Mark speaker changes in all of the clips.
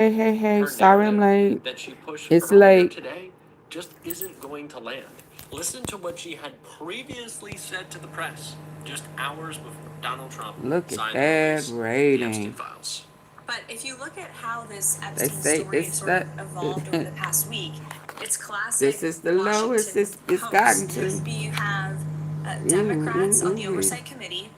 Speaker 1: Hey,
Speaker 2: Her
Speaker 1: sorry I'm
Speaker 2: narrative
Speaker 1: late.
Speaker 2: that she pushed
Speaker 1: It's
Speaker 2: earlier
Speaker 1: late.
Speaker 2: today just isn't going to land. Listen to what she had previously said to the press just hours before Donald Trump
Speaker 1: Look at
Speaker 2: signed the
Speaker 1: that
Speaker 2: release of the Epstein
Speaker 1: rating.
Speaker 2: files.
Speaker 3: But if you look at how this
Speaker 1: They
Speaker 3: Epstein
Speaker 1: say
Speaker 3: story
Speaker 1: it's
Speaker 3: sort of
Speaker 1: that.
Speaker 3: evolved over the past week, it's
Speaker 1: This
Speaker 3: classic
Speaker 1: is the lowest
Speaker 3: Washington
Speaker 1: it's gotten
Speaker 3: Post.
Speaker 1: to.
Speaker 3: You have
Speaker 1: Ooh,
Speaker 3: Democrats
Speaker 1: ooh,
Speaker 3: on
Speaker 1: ooh,
Speaker 3: the
Speaker 1: wee.
Speaker 3: Oversight Committee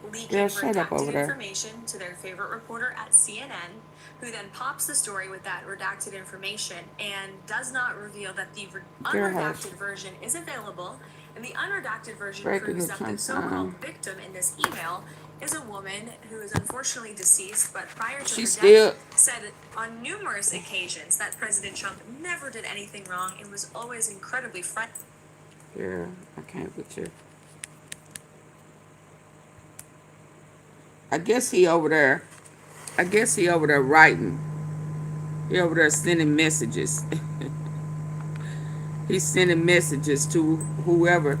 Speaker 1: Girl,
Speaker 3: leaking
Speaker 1: shut up over
Speaker 3: redacted
Speaker 1: there.
Speaker 3: information to their favorite reporter at CNN, who then pops the story with that redacted information and does not reveal that the
Speaker 1: Girl, hush.
Speaker 3: unredacted version is available. And the unredacted version
Speaker 1: Break it
Speaker 3: proves
Speaker 1: to
Speaker 3: that the
Speaker 1: Trump
Speaker 3: so called
Speaker 1: time.
Speaker 3: victim in this email is a woman who is unfortunately deceased, but prior to
Speaker 1: She
Speaker 3: her death,
Speaker 1: still.
Speaker 3: said on numerous occasions that President Trump never did anything wrong and was always incredibly friendly.
Speaker 1: Girl, I can't with you. I guess he over there. I guess he over there writing. He over there sending messages. He's sending messages to whoever.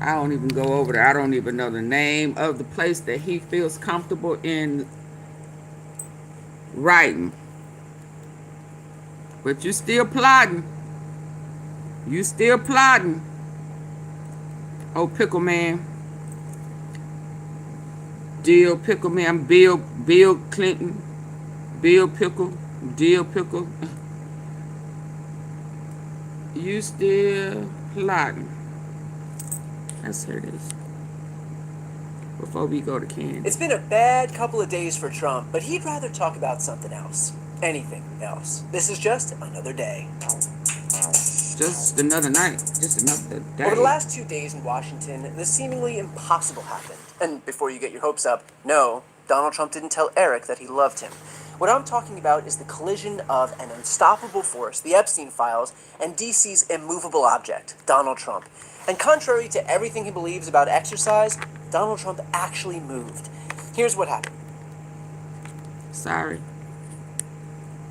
Speaker 1: I don't even go over there. I don't even know the name of the place that he feels comfortable in writing. But you still plotting. You still plotting. Oh, Pickle Man. Dill Pickle Man. Bill Clinton. Bill Pickle. Dill Pickle. You still plotting. That's here it is. Before we go to
Speaker 4: It's
Speaker 1: Candace.
Speaker 4: been a bad couple of days for Trump, but he'd rather talk about something else. Anything else. This is just another day.
Speaker 1: Just another night. Just another
Speaker 4: Over the
Speaker 1: day.
Speaker 4: last 2 days in Washington, the seemingly impossible happened. And before you get your hopes up, no, Donald Trump didn't tell Eric that he loved him. What I'm talking about is the collision of an unstoppable force, the Epstein files, and DC's immovable object, Donald Trump. And contrary to everything he believes about exercise, Donald Trump actually moved. Here's what happened.
Speaker 1: Sorry.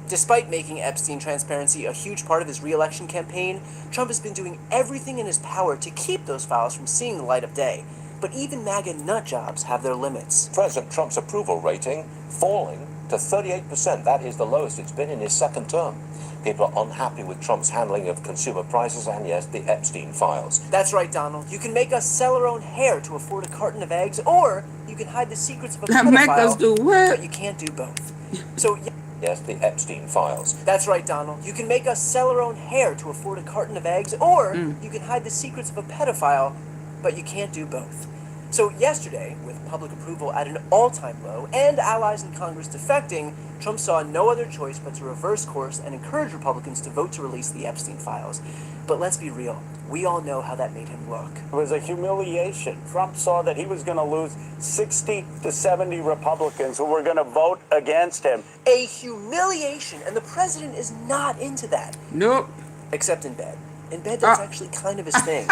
Speaker 4: Despite making Epstein transparency a huge part of his re-election campaign, Trump has been doing everything in his power to keep those files from seeing the light of day. But even MAGA nut jobs have their limits.
Speaker 5: President Trump's approval rating falling to 38%. That is the lowest it's been in his second term. People are unhappy with Trump's handling of consumer prices and, yes, the Epstein files.
Speaker 4: That's right, Donald. You can make us sell our own hair to afford a carton of eggs, or you can hide the secrets of a
Speaker 1: Make us
Speaker 4: pedophile,
Speaker 1: do what?
Speaker 4: but you can't do both. So,
Speaker 5: Yes, the Epstein files.
Speaker 4: that's right, Donald. You can make us sell our own hair to afford a carton of eggs, or you can hide the secrets of a pedophile, but you can't do both. So yesterday, with public approval at an all-time low and allies in Congress defecting, Trump saw no other choice but to reverse course and encourage Republicans to vote to release the Epstein files. But let's be real. We all know how that made him look.
Speaker 5: It was a humiliation. Trump saw that he was going to lose 60 to 70 Republicans who were going to vote against him.
Speaker 4: A humiliation, and the president is not into that.
Speaker 1: Nope.
Speaker 4: Except in bed. In bed, that's actually kind of his thing.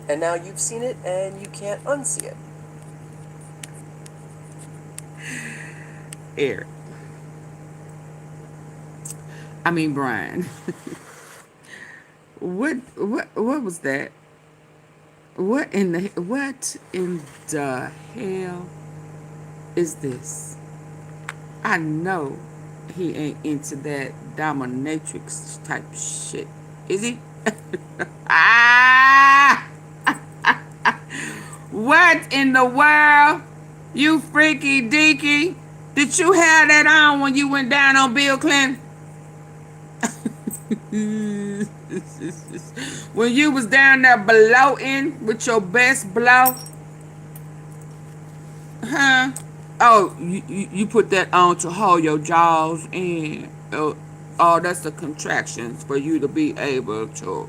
Speaker 4: And now you've seen it, and you can't unsee it.
Speaker 1: Eric. I mean Brian. What was that? What in the hell is this? I know he ain't into that dominatrix type shit. Is he? Ah! What in the world? You freaky deaky. Did you have that on when you went down on Bill Clinton? When you was down there blowing with your best blow? Huh? Oh, you put that on to hold your jaws in. Oh, that's the contractions for you to be able to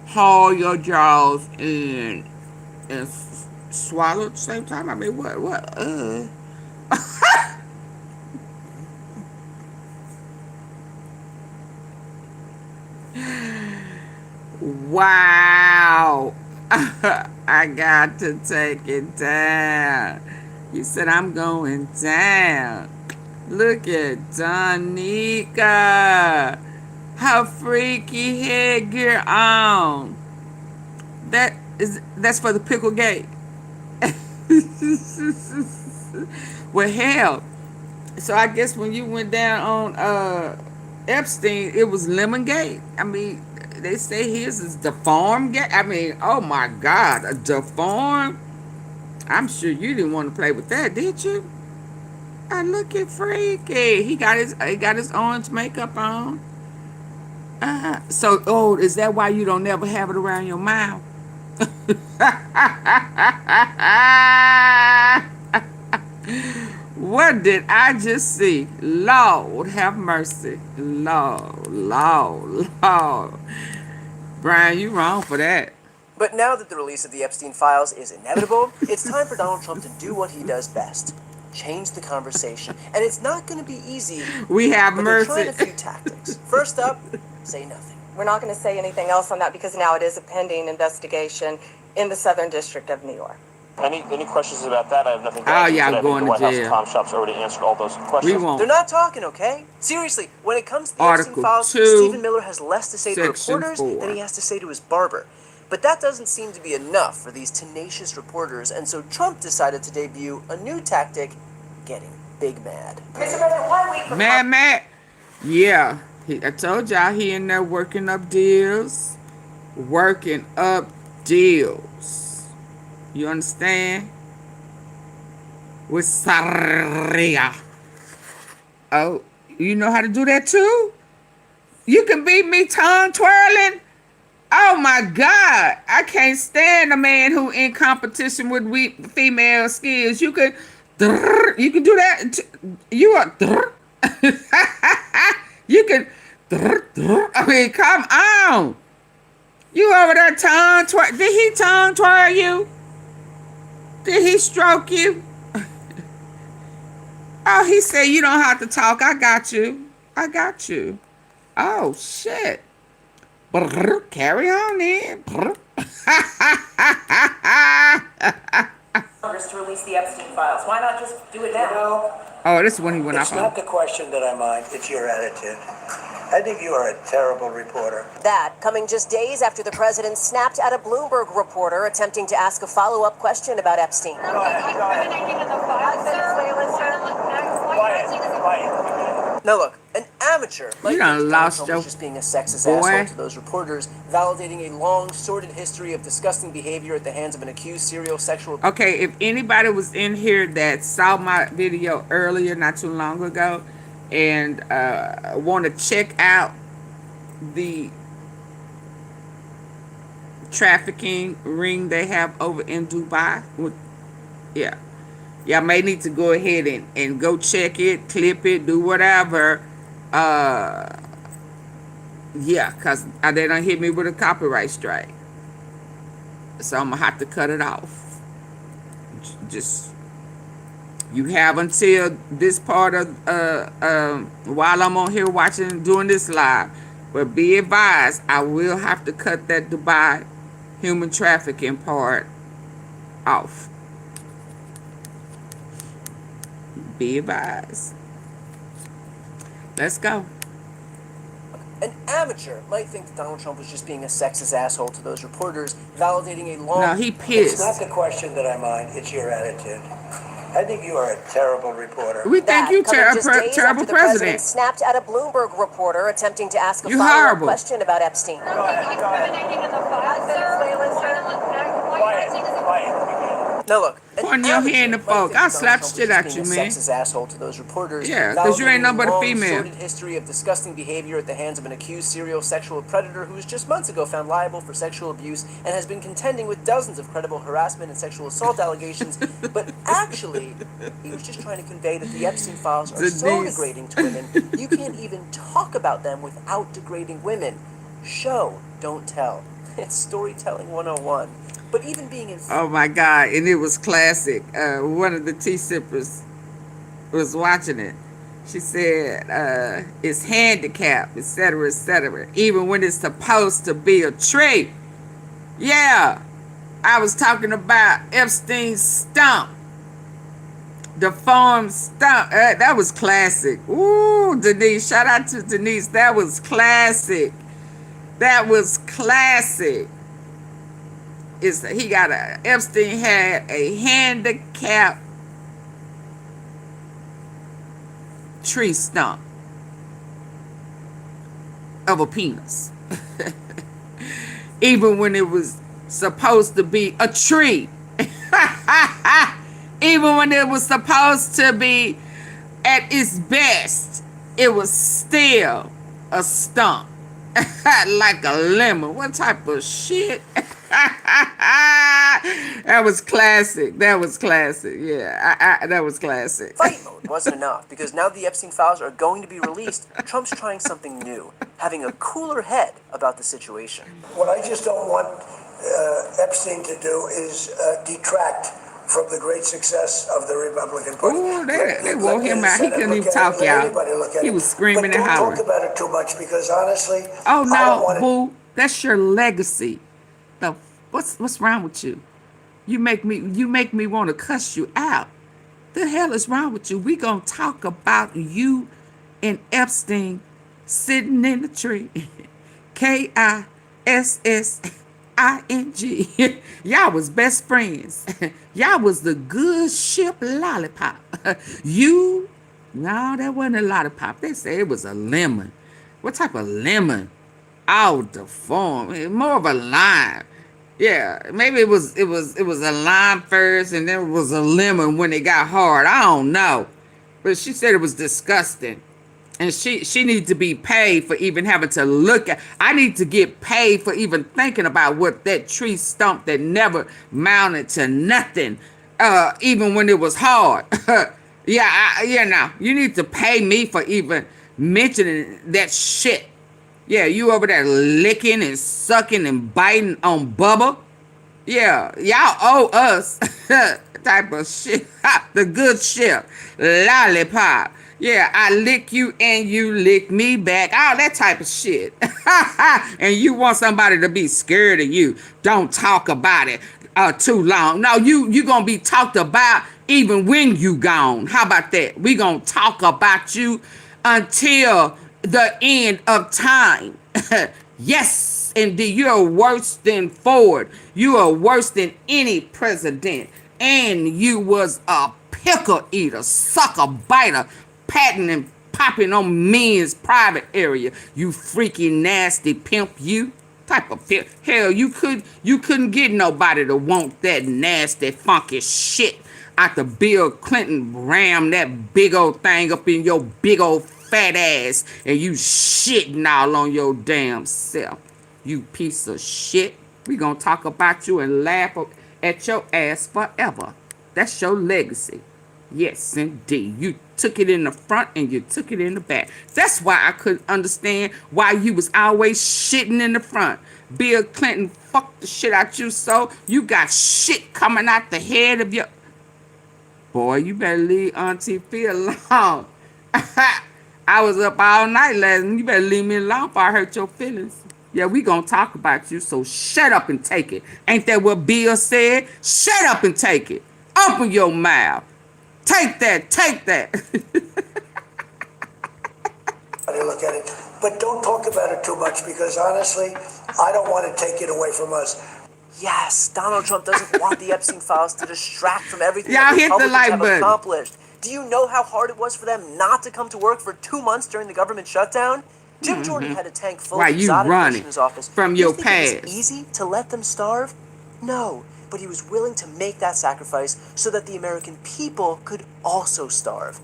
Speaker 1: hold your jaws in and swallow at the same time. I mean, what? Wow. I got to take it down. You said I'm going down. Look at Donika. Her freaky headgear on. That's for the pickle gate. Well, hell, So I guess when you went down on Epstein, it was Lemongate. I mean, they say his is deformed. I mean, oh my God, a deformed. I'm sure you didn't want to play with that, did you? I look at freaky. He got his orange makeup on. So is that why you don't never have it around your mouth? What did I just see? Lord have mercy. Lord. Brian, you wrong for that.
Speaker 4: But now that the release of the Epstein files is inevitable, it's time for Donald Trump to do what he does best. Change the conversation. And it's not going to be easy.
Speaker 1: We have
Speaker 4: but they're
Speaker 1: mercy.
Speaker 4: trying a few tactics. First up, say nothing.
Speaker 6: We're not going to say anything else on that because now it is a pending investigation in the Southern District of New York.
Speaker 5: Any questions about that? I have nothing to
Speaker 1: Oh,
Speaker 5: add.
Speaker 1: y'all
Speaker 5: I think
Speaker 1: going
Speaker 5: the
Speaker 1: to
Speaker 5: White House
Speaker 1: jail.
Speaker 5: Tom Shops already answered all those questions.
Speaker 1: We won't.
Speaker 4: They're not talking, okay? Seriously, when it comes to the
Speaker 1: Article
Speaker 4: Epstein files,
Speaker 1: 2,
Speaker 4: Stephen Miller has less to say to
Speaker 1: Section
Speaker 4: reporters
Speaker 1: 4.
Speaker 4: than he has to say to his barber. But that doesn't seem to be enough for these tenacious reporters, and so Trump decided to debut a new tactic, getting big mad.
Speaker 6: Mr. President, why wait for
Speaker 1: Mad. Yeah. I told y'all he in there working up deals. You understand? With Saria. Oh, you know how to do that too? You can beat me tongue twirling? Oh my God. I can't stand a man who in competition with weak female skills. You can do that. You are you can I mean, come on. You over there tongue twirl. Did he tongue twirl you? Did he stroke you? Oh, he said you don't have to talk. I got you. Oh, shit. Carry on then.
Speaker 6: Congress to release the Epstein files? Why not just do it now?
Speaker 1: Oh, this is when he went
Speaker 7: It's
Speaker 1: off
Speaker 7: not
Speaker 1: on.
Speaker 7: the question that I mind, it's your attitude. I think you are a terrible reporter.
Speaker 8: That coming just days after the president snapped at a Bloomberg reporter attempting to ask a follow-up question about Epstein.
Speaker 7: Go ahead. Quiet.
Speaker 4: Now look, an amateur might
Speaker 1: You
Speaker 4: think
Speaker 1: done
Speaker 4: Donald
Speaker 1: lost
Speaker 4: Trump
Speaker 1: your
Speaker 4: was just being a sexist
Speaker 1: boy.
Speaker 4: asshole to those reporters, validating a long, sordid history of disgusting behavior at the hands of an accused serial sexual...
Speaker 1: Okay, if anybody was in here that saw my video earlier, not too long ago, and want to check out the trafficking ring they have over in Dubai, y'all may need to go ahead and go check it, clip it, do whatever. Because they done hit me with a copyright strike. So I'm going to have to cut it off. Just, you have until this part of, while I'm on here doing this live. But be advised, I will have to cut that Dubai human trafficking part off. Be advised. Let's go.
Speaker 4: An amateur might think that Donald Trump was just being a sexist asshole to those reporters, validating a long...
Speaker 1: No, he
Speaker 7: It's
Speaker 1: pissed.
Speaker 7: not the question that I mind, it's your attitude. I think you are a terrible reporter.
Speaker 1: We think you
Speaker 8: coming just days
Speaker 1: terrible
Speaker 8: after the president
Speaker 1: president.
Speaker 8: snapped at a Bloomberg reporter attempting to ask a
Speaker 1: You
Speaker 8: follow-up
Speaker 1: horrible.
Speaker 8: question about Epstein.
Speaker 7: Go ahead. Quiet.
Speaker 4: Now look, an
Speaker 1: Point your
Speaker 4: amateur
Speaker 1: hand to
Speaker 4: might
Speaker 1: folk.
Speaker 4: think
Speaker 1: I'll
Speaker 4: that
Speaker 1: slap
Speaker 4: Donald
Speaker 1: the shit
Speaker 4: Trump
Speaker 1: out
Speaker 4: was
Speaker 1: you,
Speaker 4: just being
Speaker 1: man.
Speaker 4: a sexist asshole to those reporters.
Speaker 1: Yeah, 'cause you ain't
Speaker 4: validating
Speaker 1: nothing but a
Speaker 4: long,
Speaker 1: female.
Speaker 4: sordid history of disgusting behavior at the hands of an accused serial sexual predator who was just months ago found liable for sexual abuse and has been contending with dozens of credible harassment and sexual assault allegations. But actually, he was just trying to convey that the Epstein files are so
Speaker 1: Denise.
Speaker 4: degrading to women, you can't even talk about them without degrading women. Show, don't tell. It's storytelling 101. But even being in...
Speaker 1: Oh my God, and it was classic. One of the tea sippers was watching it. She said, it's handicapped, etc., even when it's supposed to be a tree. Yeah, I was talking about Epstein's stump. The farm stump. That was classic. Ooh, Denise, shout out to Denise. That was classic. Epstein had a handicap tree stump of a penis. Even when it was supposed to be a tree. Even when it was supposed to be at its best, it was still a stump. Like a lemon. What type of shit? That was classic. That was classic. Yeah, that was classic.
Speaker 4: Fight mode wasn't enough, because now the Epstein files are going to be released. Trump's trying something new, having a cooler head about the situation.
Speaker 7: What I just don't want Epstein to do is detract from the great success of the Republican Party.
Speaker 1: Ooh, they wore him out. He couldn't even talk, y'all. He was screaming and hollering.
Speaker 7: Don't talk about it too much, because honestly,
Speaker 1: oh
Speaker 7: I don't
Speaker 1: no,
Speaker 7: want
Speaker 1: boo, that's your legacy. The what's wrong with you? You make me want to cuss you out. The hell is wrong with you? We gonna talk about you and Epstein sitting in the tree. KISSING. Y'all was best friends. Y'all was the good ship lollipop. No, that wasn't a lollipop. They said it was a lemon. What type of lemon? Out the form. More of a lime. Yeah, maybe it was a lime first and then it was a lemon when it got hard. I don't know. But she said it was disgusting. And she needs to be paid for even having to look at. I need to get paid for even thinking about what that tree stump that never mounted to nothing, even when it was hard. Yeah, you need to pay me for even mentioning that shit. Yeah, you over there licking and sucking and biting on Bubba. Yeah, y'all owe us type of shit. The good shit. Lollipop. Yeah, I lick you and you lick me back. All that type of shit. And you want somebody to be scared of you. Don't talk about it too long. No, you gonna be talked about even when you gone. How about that? We gonna talk about you until the end of time. Yes, indeed. You're worse than Ford. You are worse than any president. And you was a pickle eater, sucker biter, patting and popping on men's private area. You freaky nasty pimp, you type of pimp. Hell, you couldn't get nobody to want that nasty funky shit after Bill Clinton rammed that big old thing up in your big old fat ass and you shitting all on your damn self. You piece of shit. We gonna talk about you and laugh at your ass forever. That's your legacy. Yes, indeed. You took it in the front and you took it in the back. That's why I couldn't understand why you was always shitting in the front. Bill Clinton fucked the shit out you so you got shit coming out the head of your... Boy, you better leave AunTeaFee alone. I was up all night last night. You better leave me alone before I hurt your feelings. Yeah, we gonna talk about you, so shut up and take it. Ain't that what Bill said? Shut up and take it. Open your mouth. Take that, take that.
Speaker 7: look at it. But don't talk about it too much, because honestly, I don't want to take it away from us.
Speaker 4: Yes, Donald Trump doesn't want the Epstein files to distract from everything
Speaker 1: Y'all
Speaker 4: that
Speaker 1: hit the
Speaker 4: Republicans
Speaker 1: like
Speaker 4: have
Speaker 1: button.
Speaker 4: accomplished. Do you know how hard it was for them not to come to work for 2 months during the government shutdown? Jim Jordan had a tank full
Speaker 1: Why
Speaker 4: of
Speaker 1: you
Speaker 4: exotic
Speaker 1: running
Speaker 4: fish in his office.
Speaker 1: from
Speaker 4: You
Speaker 1: your
Speaker 4: think it was
Speaker 1: past?
Speaker 4: easy to let them starve? No, but he was willing to make that sacrifice so that the American people could also starve.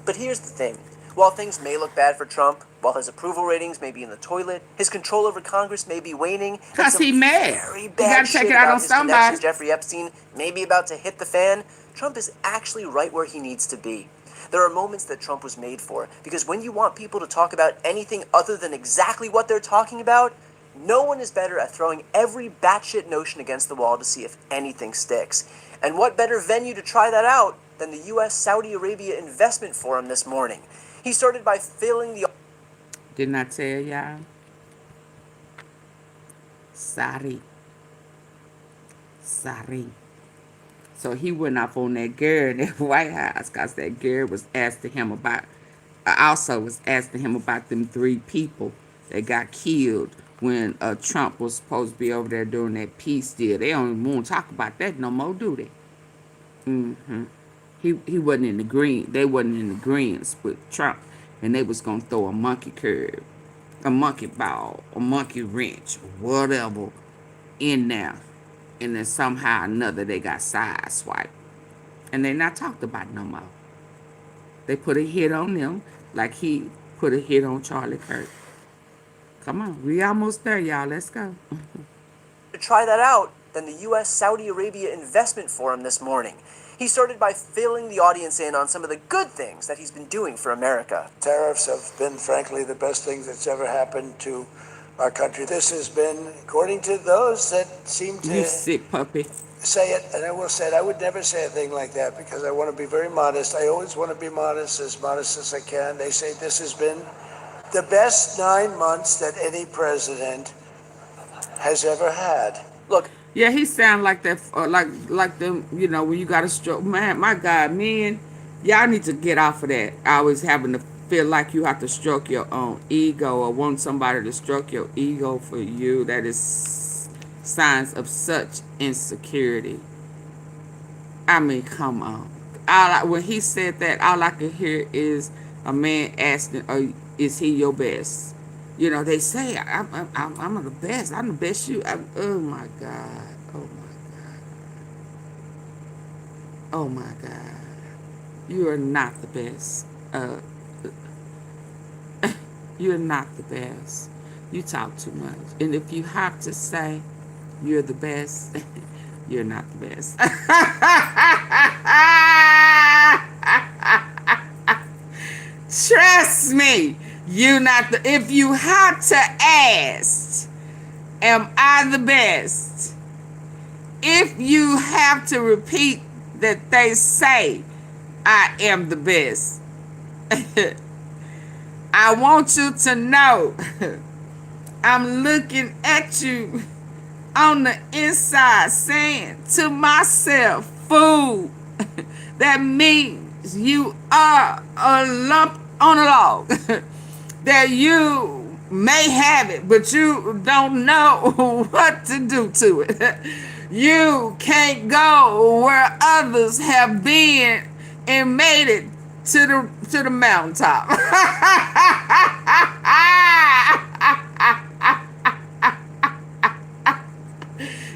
Speaker 4: But here's the thing. While things may look bad for Trump, while his approval ratings may be in the toilet, his control over Congress may be waning, and
Speaker 1: 'Cause
Speaker 4: some
Speaker 1: he mad.
Speaker 4: very
Speaker 1: He
Speaker 4: bad
Speaker 1: gotta take
Speaker 4: shit
Speaker 1: it out
Speaker 4: about
Speaker 1: on
Speaker 4: his
Speaker 1: somebody.
Speaker 4: connections to Jeffrey Epstein may be about to hit the fan, Trump is actually right where he needs to be. There are moments that Trump was made for, because when you want people to talk about anything other than exactly what they're talking about, no one is better at throwing every batshit notion against the wall to see if anything sticks. And what better venue to try that out than the U.S. Saudi Arabia Investment Forum this morning? He started by filling the...
Speaker 1: Didn't I tell y'all? Sorry. So he went off on that girl in the White House because that girl was asking him about, them 3 people that got killed when Trump was supposed to be over there doing that peace deal. They don't even want to talk about that no more, do they? He wasn't in the green. They wasn't in the greens with Trump, and they was gonna throw a monkey curve, a monkey ball, a monkey wrench, whatever, in there, and then somehow or another they got sideswiped, and they not talked about no more. They put a hit on them like he put a hit on Charlie Kirk. Come on, we almost there, y'all. Let's go.
Speaker 4: To try that out than the U.S. Saudi Arabia Investment Forum this morning. He started by filling the audience in on some of the good things that he's been doing for America.
Speaker 7: Tariffs have been, frankly, the best thing that's ever happened to our country. This has been, according to those that seem to
Speaker 1: You sick puppy.
Speaker 7: say it, and I will say it, I would never say a thing like that because I want to be very modest. I always want to be modest as I can. They say this has been the best 9 months that any president has ever had.
Speaker 4: Look,
Speaker 1: Yeah, he sound like that, like them. You know, when you got a stroke, man. My God, men, y'all need to get off of that. Always having to feel like you have to stroke your own ego or want somebody to stroke your ego for you. That is signs of such insecurity. I mean, come on. When he said that, all I could hear is a man asking, "Is he your best?" You know, they say, I'm the best. I'm the best you. Oh, my God. Oh, my God. Oh, my God. You are not the best. You're not the best. You talk too much. And if you have to say you're the best, you're not the best. Trust me. You not the. If you have to ask, am I the best? If you have to repeat that they say I am the best, I want you to know I'm looking at you on the inside saying to myself, fool, that means you are a lump on a log. That you may have it, but you don't know what to do to it. You can't go where others have been and made it to the mountaintop.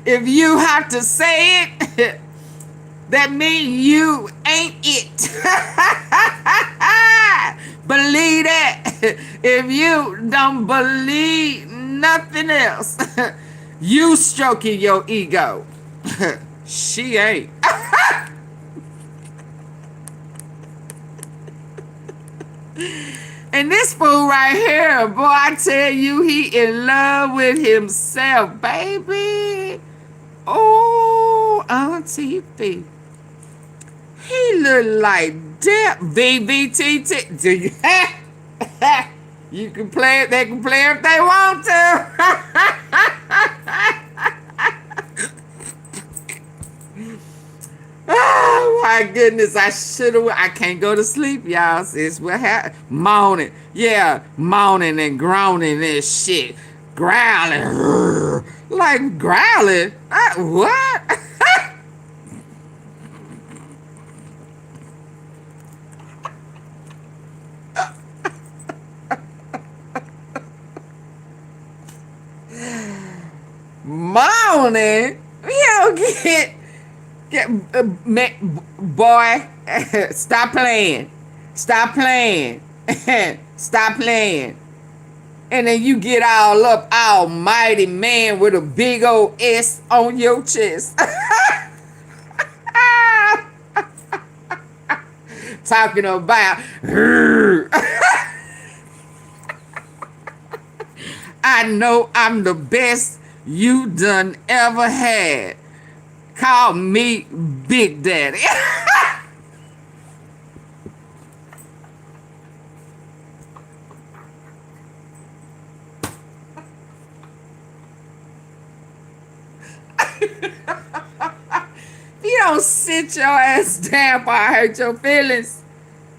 Speaker 1: If you have to say it, that means you ain't it. Believe that. If you don't believe nothing else, you stroking your ego. She ain't. And this fool right here, boy, I tell you, he in love with himself, baby. Oh, AunTeaFee. He look like that. VVTT. Do you? You can play it. They can play it if they want to. Oh my goodness! I should have. I can't go to sleep, y'all. It's what happened. Moaning, yeah, moaning and groaning and shit, growling, like growling. What? Moaning? You don't get boy. Stop playing. Stop playing. Stop playing. And then you get all up, almighty man with a big old S on your chest. Talking about I know I'm the best you done ever had. Call me Big Daddy. If you don't sit your ass down before I hurt your feelings.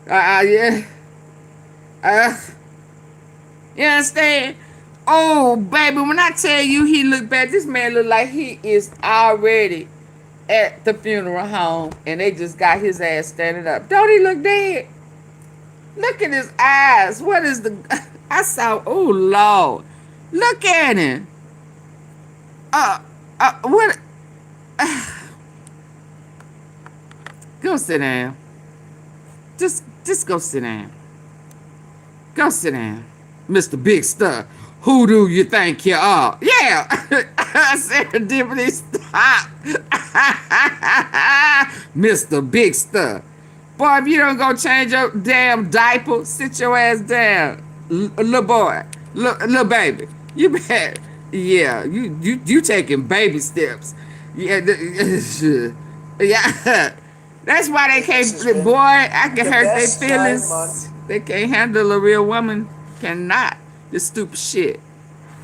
Speaker 1: Yeah. You understand? Oh, baby, when I tell you he look bad, this man look like he is already at the funeral home, and they just got his ass standing up. Don't he look dead? Look at his eyes. What is the... I saw... Oh, Lord. Look at him. What... Go sit down. Just go sit down. Go sit down. Mr. Big Star. Who do you think you are? Yeah. Serendipity, stop. Mr. Big Star. Boy, if you don't go change your damn diaper, sit your ass down. Little boy. Little baby. You better. Yeah, you taking baby steps. Yeah. Yeah. That's why they can't, boy, I can hurt their feelings. They can't handle a real woman. Cannot. This stupid shit.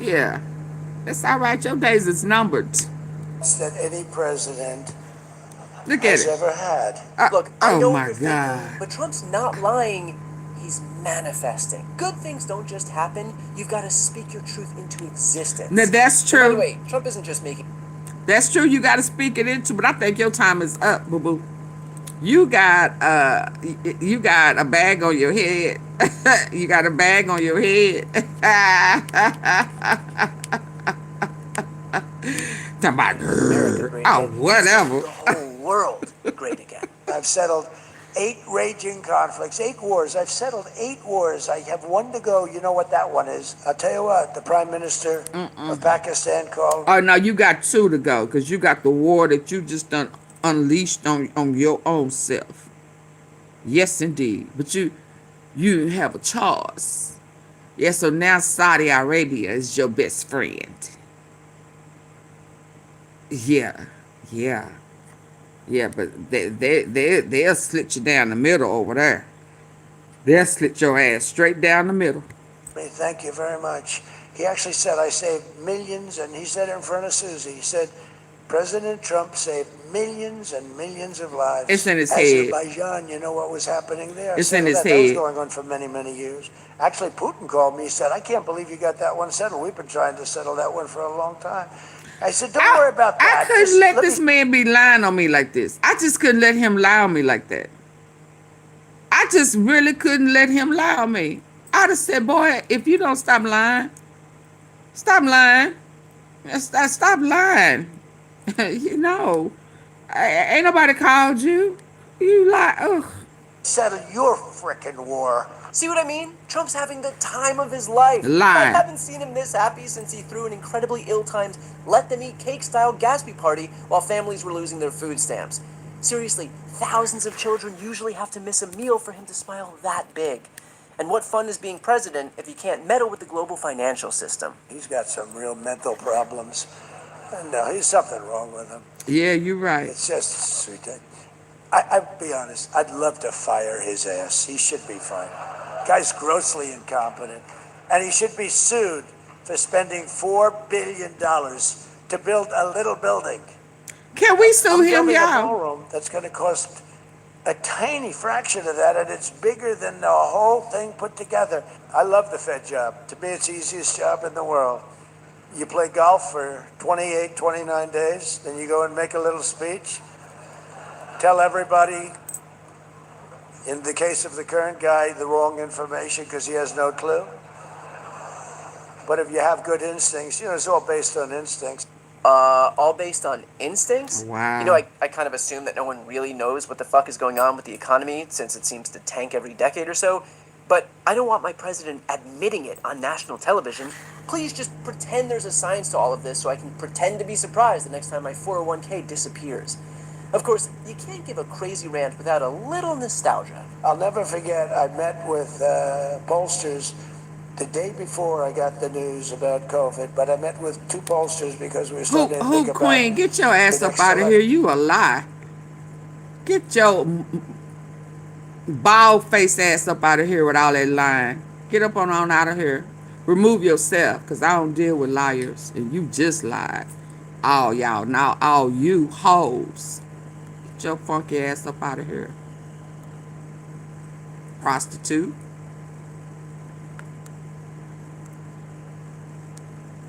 Speaker 1: Yeah. That's all right. Your days is numbered.
Speaker 7: That any president
Speaker 1: Look at
Speaker 7: has
Speaker 1: it.
Speaker 7: ever had.
Speaker 4: Look, I
Speaker 1: Oh
Speaker 4: know what
Speaker 1: my
Speaker 4: you're
Speaker 1: God.
Speaker 4: thinking, but Trump's not lying. He's manifesting. Good things don't just happen. You've got to speak your truth into existence.
Speaker 1: Now that's
Speaker 4: By the
Speaker 1: true.
Speaker 4: way, Trump isn't just making...
Speaker 1: That's true. You got to speak it into, but I think your time is up, boo boo. You got a bag on your head. You got a bag on your head. Oh, whatever.
Speaker 4: The whole world great again.
Speaker 7: I've settled 8 raging conflicts, 8 wars. I've settled 8 wars. I have 1 to go. You know what that one is? I'll tell you what, the Prime Minister of Pakistan called.
Speaker 1: Oh, no, you got 2 to go because you got the war that you just done unleashed on your own self. Yes, indeed. But you have a choice. Yeah, so now Saudi Arabia is your best friend. Yeah, but they'll slit you down the middle over there. They'll slit your ass straight down the middle.
Speaker 7: Thank you very much. He actually said I saved millions, and he said it in front of Susie. He said, President Trump saved millions and millions of lives.
Speaker 1: It's in his head.
Speaker 7: Azerbaijan, you know what was happening there?
Speaker 1: It's in his
Speaker 7: That was
Speaker 1: head.
Speaker 7: going on for many, many years. Actually, Putin called me. He said, I can't believe you got that one settled. We've been trying to settle that one for a long time. I said, don't worry about that.
Speaker 1: I couldn't
Speaker 7: Just
Speaker 1: let
Speaker 7: me
Speaker 1: this man be lying on me like this. I just couldn't let him lie on me like that. I just really couldn't let him lie on me. I'd have said, boy, if you don't stop lying, stop lying. Stop lying. You know, ain't nobody called you. You lie. Ugh.
Speaker 7: settle your frickin' war.
Speaker 4: See what I mean? Trump's having the time of his life.
Speaker 1: Lying.
Speaker 4: I haven't seen him this happy since he threw an incredibly ill-timed let-them-eat-cake-style Gatsby party while families were losing their food stamps. Seriously, thousands of children usually have to miss a meal for him to smile that big. And what fun is being president if you can't meddle with the global financial system?
Speaker 7: He's got some real mental problems. No, there's something wrong with him.
Speaker 1: Yeah, you're right.
Speaker 7: It's just sweet. I'll be honest, I'd love to fire his ass. He should be fired. Guy's grossly incompetent. And he should be sued for spending $4 billion to build a little building.
Speaker 1: Can we sue
Speaker 7: I'm
Speaker 1: him,
Speaker 7: building a
Speaker 1: y'all?
Speaker 7: ballroom that's going to cost a tiny fraction of that, and it's bigger than the whole thing put together. I love the Fed job. To me, it's the easiest job in the world. You play golf for 28, 29 days, then you go and make a little speech, tell everybody, in the case of the current guy, the wrong information because he has no clue. But if you have good instincts, it's all based on instincts.
Speaker 4: All based on instincts?
Speaker 1: Wow.
Speaker 4: You know, I kind of assume that no one really knows what the fuck is going on with the economy since it seems to tank every decade or so. But I don't want my president admitting it on national television. Please just pretend there's a science to all of this so I can pretend to be surprised the next time my 401k disappears. Of course, you can't give a crazy rant without a little nostalgia.
Speaker 7: I'll never forget, I met with pollsters the day before I got the news about COVID, but I met with 2 pollsters because we were starting to think about
Speaker 1: Queen, get your ass
Speaker 7: the
Speaker 1: up
Speaker 7: next
Speaker 1: out of
Speaker 7: election.
Speaker 1: here. You a lie. Get your bald face ass up out of here with all that lying. Get up on out of here. Remove yourself, because I don't deal with liars. And you just lied. All y'all. Now all you hoes. Get your funky ass up out of here. Prostitute.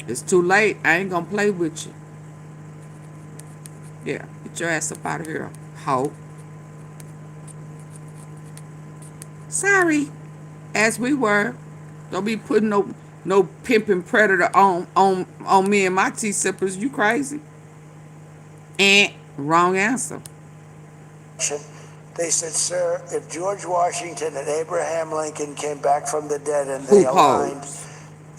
Speaker 1: It's too late. I ain't gonna play with you. Yeah, get your ass up out of here, hoe. Sorry, as we were. Don't be putting no pimping predator on me and my tea sippers. You crazy? And wrong answer.
Speaker 7: They said, sir, if George Washington and Abraham Lincoln came back from the dead and they
Speaker 1: Who
Speaker 7: aligned
Speaker 1: pose?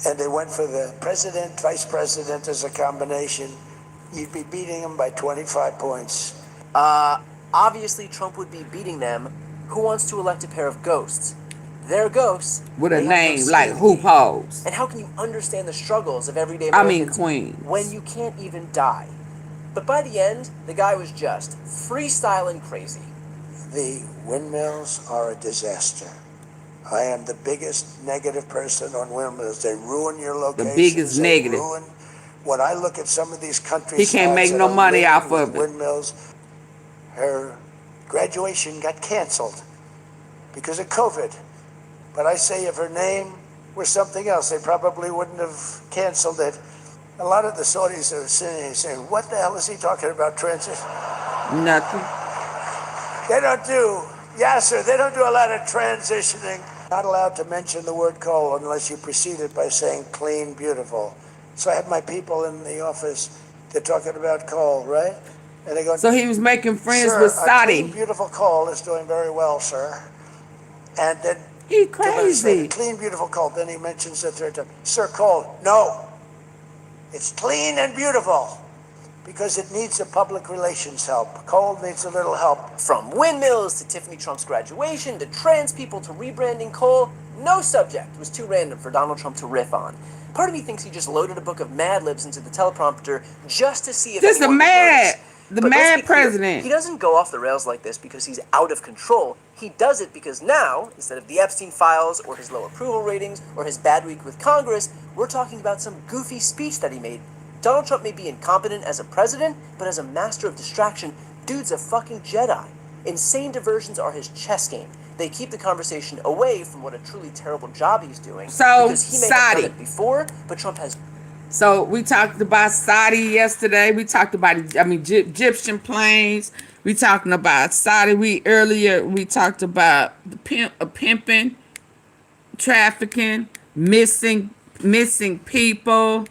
Speaker 7: and they went for the president, vice president as a combination, you'd be beating them by 25 points.
Speaker 4: Obviously, Trump would be beating them. Who wants to elect a pair of ghosts? They're ghosts.
Speaker 1: With a
Speaker 4: They have no
Speaker 1: name
Speaker 4: skin
Speaker 1: like
Speaker 4: in the
Speaker 1: who
Speaker 4: game.
Speaker 1: pose?
Speaker 4: And how can you understand the struggles of everyday
Speaker 1: I mean
Speaker 4: Americans
Speaker 1: Queens.
Speaker 4: when you can't even die? But by the end, the guy was just freestyling crazy.
Speaker 7: The windmills are a disaster. I am the biggest negative person on windmills. They ruin your locations.
Speaker 1: biggest
Speaker 7: they
Speaker 1: negative.
Speaker 7: When I look at some of these country
Speaker 1: He can't make
Speaker 7: that
Speaker 1: no
Speaker 7: are
Speaker 1: money
Speaker 7: ridden
Speaker 1: off
Speaker 7: with
Speaker 1: of it.
Speaker 7: windmills, her graduation got canceled because of COVID. But I say if her name were something else, they probably wouldn't have canceled it. A lot of the Saudis are saying, what the hell is he talking about, transition?
Speaker 1: Nothing.
Speaker 7: They don't do, Yasser, they don't do a lot of transitioning. Not allowed to mention the word coal unless you precede it by saying clean, beautiful. So I had my people in the office, they're talking about coal, right? And they go,
Speaker 1: So he was making friends
Speaker 7: sir,
Speaker 1: with
Speaker 7: a clean,
Speaker 1: Saudi.
Speaker 7: beautiful coal is doing very well, sir. And then
Speaker 1: He
Speaker 7: two minutes later,
Speaker 1: crazy.
Speaker 7: clean, beautiful coal. Then he mentions the third time, sir, coal. No, it's clean and beautiful because it needs a public relations help. Coal needs a little help.
Speaker 4: From windmills to Tiffany Trump's graduation to trans people to rebranding coal, no subject was too random for Donald Trump to riff on. Part of me thinks he just loaded a book of Mad Libs into the teleprompter just to see if
Speaker 1: Just
Speaker 4: anyone would notice.
Speaker 1: the
Speaker 4: But let's
Speaker 1: mad
Speaker 4: be clear,
Speaker 1: president.
Speaker 4: he doesn't go off the rails like this because he's out of control. He does it because now, instead of the Epstein files or his low approval ratings or his bad week with Congress, we're talking about some goofy speech that he made. Donald Trump may be incompetent as a president, but as a master of distraction, dude's a fucking Jedi. Insane diversions are his chess game. They keep the conversation away from what a truly terrible job he's doing.
Speaker 1: So,
Speaker 4: because he may have
Speaker 1: Saudi.
Speaker 4: done it before, but Trump has.
Speaker 1: So we talked about Saudi yesterday. We talked about Egyptian planes. We talking about Saudi. We talked about the pimping, trafficking, missing people.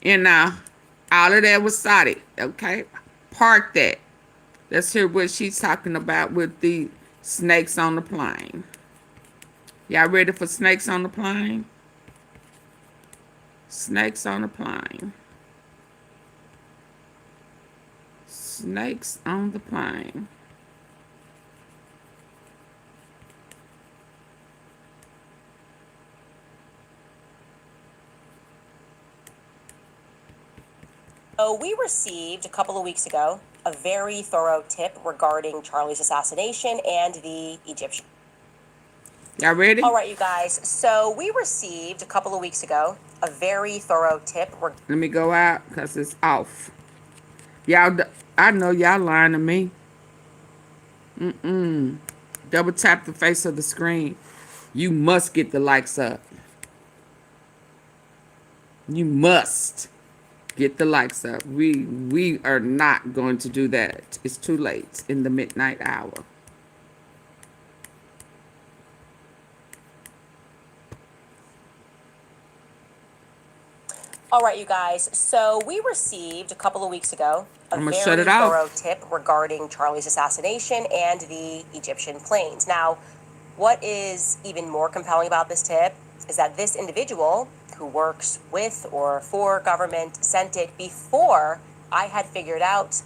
Speaker 1: You know, all of that was Saudi. Okay, park that. Let's hear what she's talking about with the snakes on the plane. Y'all ready for snakes on the plane? Snakes on the plane. Snakes on the plane.
Speaker 8: So we received a couple of weeks ago a very thorough tip regarding Charlie's assassination and the Egyptian.
Speaker 1: Y'all ready?
Speaker 8: All right, you guys. So we received a couple of weeks ago a very thorough tip.
Speaker 1: Let me go out because it's off. Y'all, I know y'all lying to me. Double tap the face of the screen. You must get the likes up. You must get the likes up. We are not going to do that. It's too late in the midnight hour.
Speaker 8: All right, you guys. So we received a couple of weeks ago a
Speaker 1: I'ma
Speaker 8: very
Speaker 1: shut it off.
Speaker 8: thorough tip regarding Charlie's assassination and the Egyptian planes. Now, what is even more compelling about this tip is that this individual who works with or for government sent it before I had figured out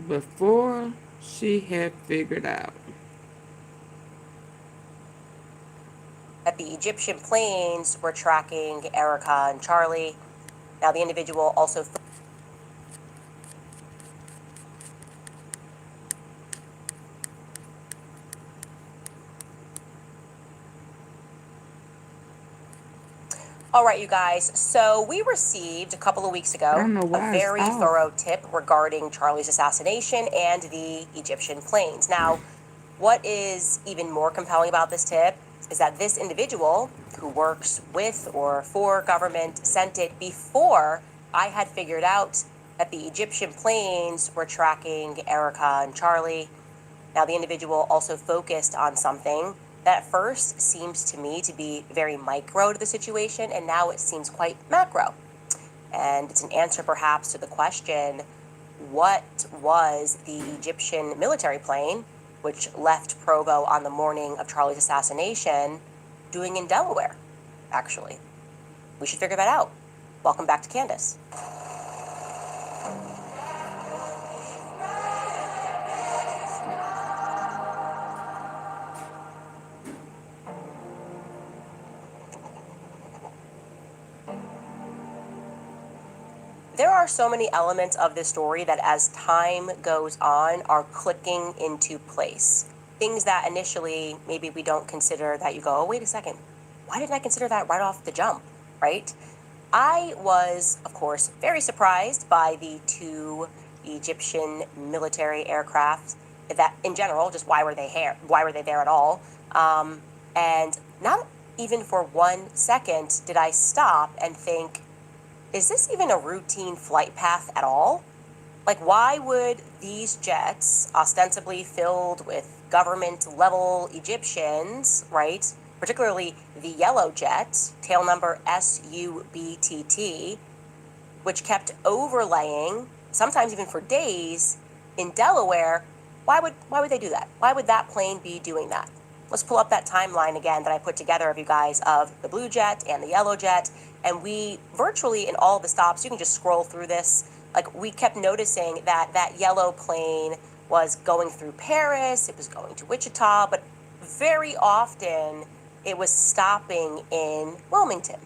Speaker 1: Before she had figured out.
Speaker 8: that the Egyptian planes were tracking Erica and Charlie. Now, the individual also All right, you guys. So we received a couple of weeks ago
Speaker 1: I don't know
Speaker 8: a
Speaker 1: why it's
Speaker 8: very
Speaker 1: off.
Speaker 8: thorough tip regarding Charlie's assassination and the Egyptian planes. Now, what is even more compelling about this tip is that this individual who works with or for government sent it before I had figured out that the Egyptian planes were tracking Erica and Charlie. Now, the individual also focused on something that at first seems to me to be very micro to the situation, and now it seems quite macro. And it's an answer perhaps to the question, what was the Egyptian military plane, which left Provo on the morning of Charlie's assassination, doing in Delaware, actually? We should figure that out. Welcome back to Candace. There are so many elements of this story that as time goes on are clicking into place. Things that initially maybe we don't consider, that you go, oh, wait a second, why didn't I consider that right off the jump, right? I was, of course, very surprised by the 2 Egyptian military aircraft, that in general, just why were they there at all? And not even for 1 second did I stop and think, is this even a routine flight path at all? Like, why would these jets, ostensibly filled with government-level Egyptians, right, particularly the yellow jet, tail number SUBCRIBE, which kept overlaying, sometimes even for days, in Delaware, why would they do that? Why would that plane be doing that? Let's pull up that timeline again that I put together of you guys of the blue jet and the yellow jet. And we virtually in all the stops, you can just scroll through this. Like, we kept noticing that that yellow plane was going through Paris, it was going to Wichita, but very often it was stopping in Wilmington.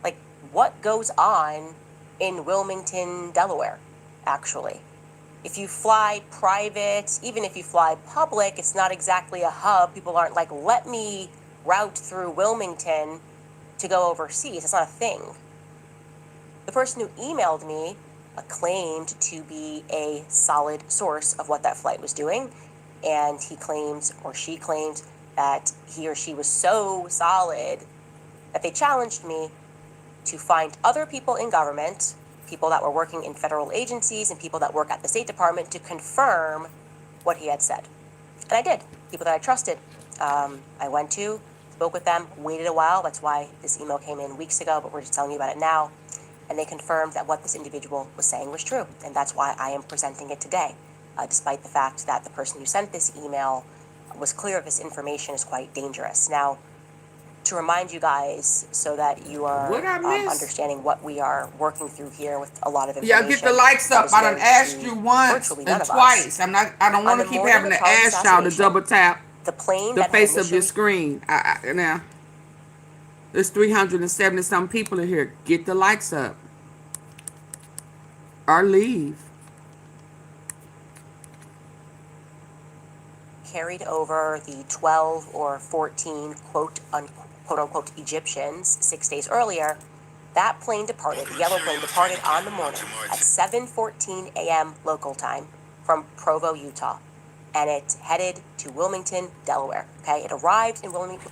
Speaker 8: Like, what goes on in Wilmington, Delaware, actually? If you fly private, even if you fly public, it's not exactly a hub. People aren't like, let me route through Wilmington to go overseas. It's not a thing. The person who emailed me claimed to be a solid source of what that flight was doing, and he claimed, or she claimed, that he or she was so solid that they challenged me to find other people in government, people that were working in federal agencies and people that work at the State Department, to confirm what he had said. And I did. People that I trusted. I went to, spoke with them, waited a while. That's why this email came in weeks ago, but we're just telling you about it now. And they confirmed that what this individual was saying was true. And that's why I am presenting it today, despite the fact that the person who sent this email was clear this information is quite dangerous. Now, to remind you guys so that you are understanding what we are working through here with a lot of information.
Speaker 1: Yeah, get the likes up. I done asked you once and twice. I don't want to keep having to ask y'all to double tap the face of your screen. Now, there's 370 some people in here. Get the likes up or leave.
Speaker 8: Carried over the 12 or 14 quote unquote Egyptians 6 days earlier. That plane departed, the yellow plane departed on the morning at 7:14 a.m. local time from Provo, Utah, and it headed to Wilmington, Delaware. Okay, it arrived in Wilmington.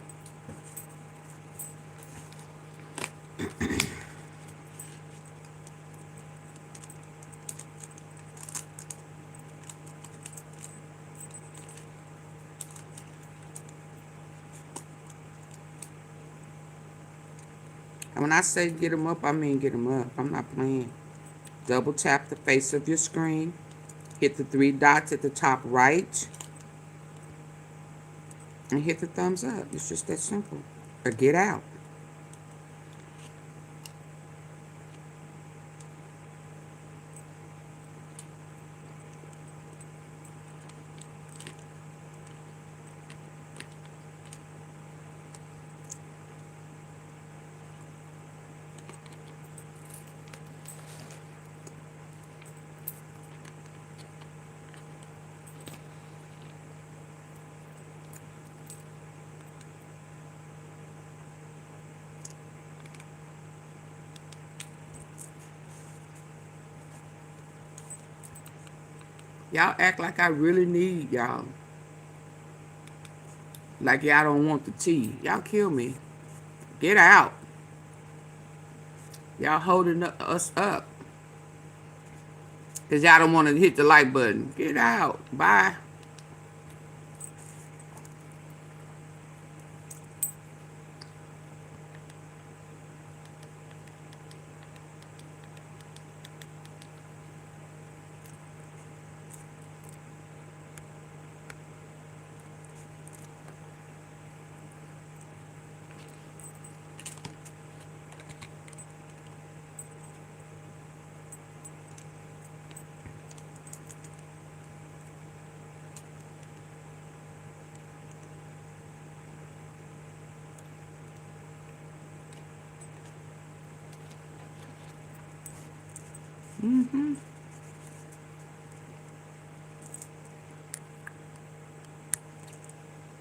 Speaker 1: And when I say get them up, I mean get them up. I'm not playing. Double tap the face of your screen. Hit the 3 dots at the top right. And hit the thumbs up. It's just that simple. Or get out. Y'all act like I really need y'all. Like y'all don't want the tea. Y'all kill me. Get out. Y'all holding us up. Because y'all don't want to hit the like button. Get out. Bye.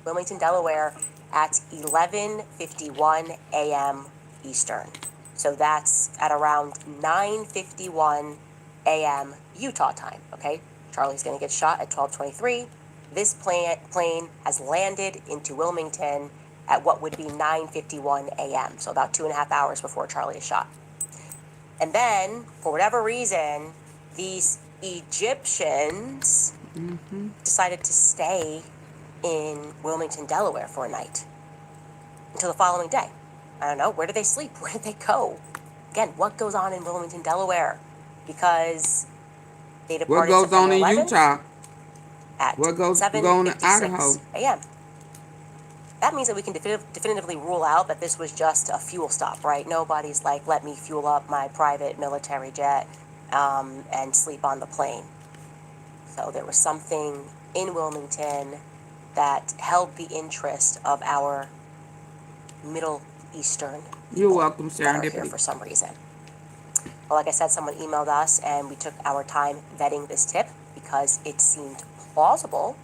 Speaker 8: Wilmington, Delaware at 11:51 a.m. Eastern. So that's at around 9:51 a.m. Utah time, okay? Charlie's going to get shot at 12:23. This plane has landed into Wilmington at what would be 9:51 a.m., so about 2.5 hours before Charlie is shot. And then, for whatever reason, these Egyptians decided to stay in Wilmington, Delaware for a night until the following day. I don't know, where did they sleep? Where did they go? Again, what goes on in Wilmington, Delaware? Because they
Speaker 1: What
Speaker 8: departed
Speaker 1: goes
Speaker 8: September
Speaker 1: on in
Speaker 8: 11th
Speaker 1: Utah?
Speaker 8: at
Speaker 1: What goes on in Idaho?
Speaker 8: 7:56 a.m. That means that we can definitively rule out that this was just a fuel stop, right? Nobody's like, let me fuel up my private military jet and sleep on the plane. So there was something in Wilmington that held the interest of our Middle Eastern
Speaker 1: You're
Speaker 8: people
Speaker 1: welcome,
Speaker 8: that are here
Speaker 1: serendipity.
Speaker 8: for some reason. Well, like I said, someone emailed us and we took our time vetting this tip because it seemed plausible,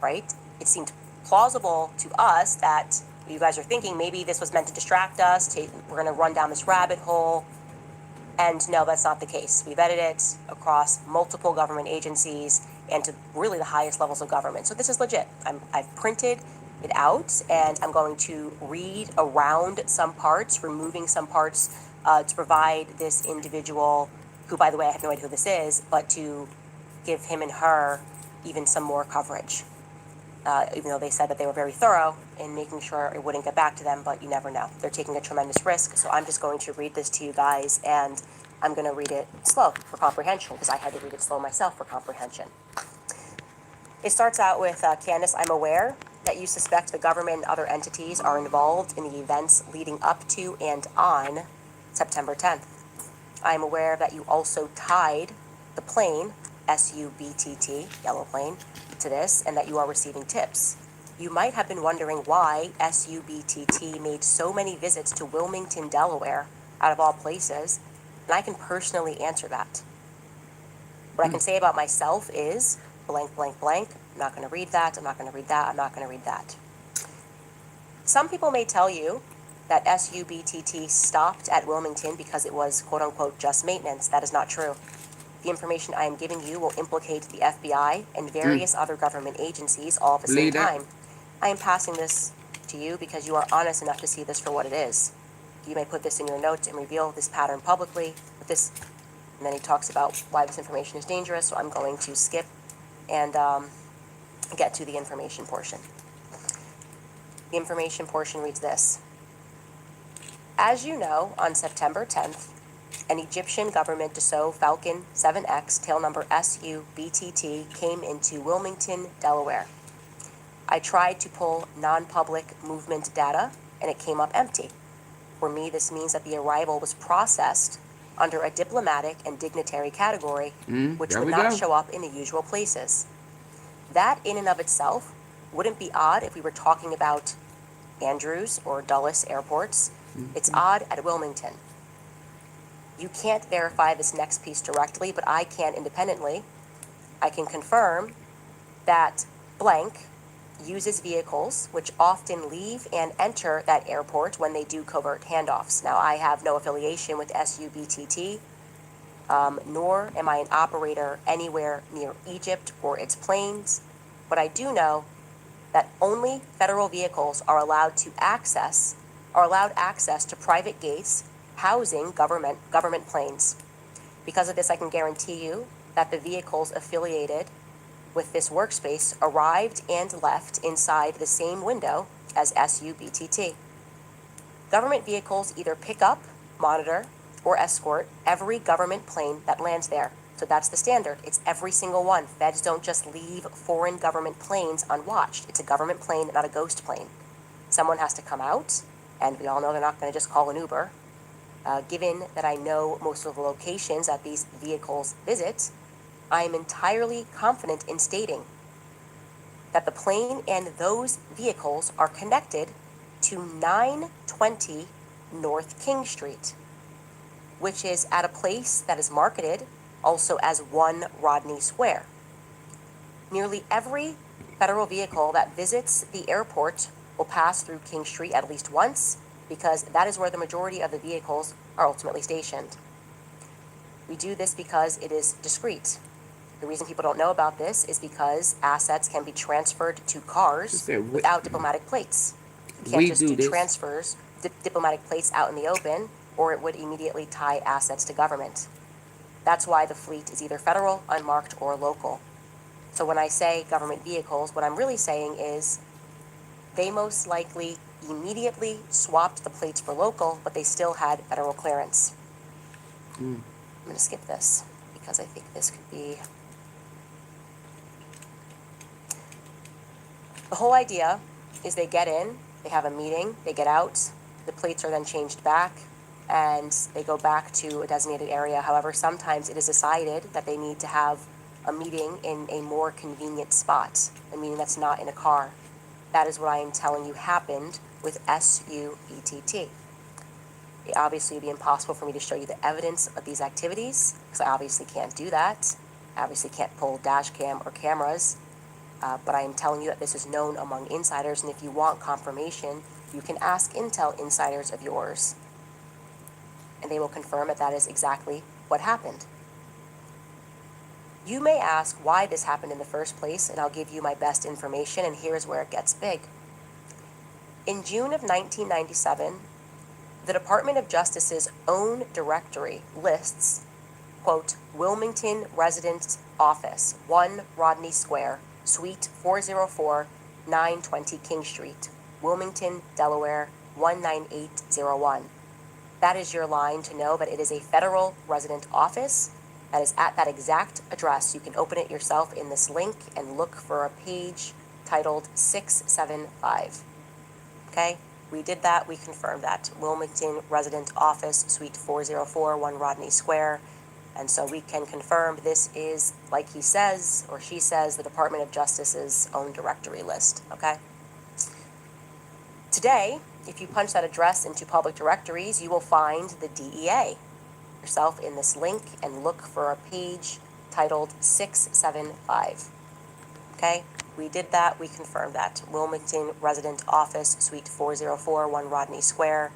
Speaker 8: right? It seemed plausible to us that you guys are thinking maybe this was meant to distract us, we're going to run down this rabbit hole. And no, that's not the case. We vetted it across multiple government agencies and to really the highest levels of government. So this is legit. I've printed it out and I'm going to read around some parts, removing some parts to provide this individual, who, by the way, I have no idea who this is, but to give him and her even some more coverage. Even though they said that they were very thorough in making sure it wouldn't get back to them, but you never know. They're taking a tremendous risk, so I'm just going to read this to you guys, and I'm going to read it slow for comprehension, because I had to read it slow myself for comprehension. It starts out with, Candace, I'm aware that you suspect the government and other entities are involved in the events leading up to and on September 10th. I am aware that you also tied the plane, SUBTT, yellow plane, to this, and that you are receiving tips. You might have been wondering why SUBTT made so many visits to Wilmington, Delaware, out of all places, and I can personally answer that. What I can say about myself is blank, blank, blank. I'm not going to read that, I'm not going to read that, I'm not going to read that. Some people may tell you that SUBTT stopped at Wilmington because it was quote-unquote just maintenance. That is not true. The information I am giving you will implicate the FBI and various other government agencies all at the same time. I am passing this to you because you are honest enough to see this for what it is. You may put this in your notes and reveal this pattern publicly, but this, and then he talks about why this information is dangerous, so I'm going to skip and get to the information portion. The information portion reads this. As you know, on September 10th, an Egyptian government Dassault Falcon 7X, tail number SUBTT, came into Wilmington, Delaware. I tried to pull non-public movement data, and it came up empty. For me, this means that the arrival was processed under a diplomatic and dignitary category, which would not show up in the usual places. That, in and of itself, wouldn't be odd if we were talking about Andrews or Dulles airports. It's odd at Wilmington. You can't verify this next piece directly, but I can independently. I can confirm that blank uses vehicles which often leave and enter that airport when they do covert handoffs. Now, I have no affiliation with SUBTT, nor am I an operator anywhere near Egypt or its planes, but I do know that only federal vehicles are allowed access to private gates housing government planes. Because of this, I can guarantee you that the vehicles affiliated with this workspace arrived and left inside the same window as SUBCRIBE. Government vehicles either pick up, monitor, or escort every government plane that lands there. So that's the standard. It's every single one. Feds don't just leave foreign government planes unwatched. It's a government plane, not a ghost plane. Someone has to come out, and we all know they're not going to just call an Uber. Given that I know most of the locations that these vehicles visit, I am entirely confident in stating that the plane and those vehicles are connected to 920 North King Street, which is at a place that is marketed also as 1 Rodney Square. Nearly every federal vehicle that visits the airport will pass through King Street at least once, because that is where the majority of the vehicles are ultimately stationed. We do this because it is discreet. The reason people don't know about this is because assets can be transferred to cars without diplomatic plates. You can't just do transfers, diplomatic plates out in the open, or it would immediately tie assets to government. That's why the fleet is either federal, unmarked, or local. So when I say government vehicles, what I'm really saying is they most likely immediately swapped the plates for local, but they still had federal clearance. I'm going to skip this because I think this could be... The whole idea is they get in, they have a meeting, they get out, the plates are then changed back, and they go back to a designated area. However, sometimes it is decided that they need to have a meeting in a more convenient spot, a meeting that's not in a car. That is what I am telling you happened with SUBCRIBE. It obviously would be impossible for me to show you the evidence of these activities, because I obviously can't do that. I obviously can't pull dash cam or cameras, but I am telling you that this is known among insiders, and if you want confirmation, you can ask Intel insiders of yours, and they will confirm that that is exactly what happened. You may ask why this happened in the first place, and I'll give you my best information, and here's where it gets big. In June of 1997, the Department of Justice's own directory lists, quote, Wilmington Residence Office, 1 Rodney Square, Suite 404, 920 King Street, Wilmington, Delaware, 19801. That is your line to know that it is a federal resident office that is at that exact address. You can open it yourself in this link and look for a page titled 675. Okay? We did that, we confirmed that. Wilmington Resident Office, Suite 404, 1 Rodney Square. And so we can confirm this is, like he says, or she says, the Department of Justice's own directory list, okay? Today, if you punch that address into public directories, you will find the DEA. Yourself in this link and look for a page titled 675, okay? We did that, we confirmed that. Wilmington Resident Office, Suite 404, 1 Rodney Square.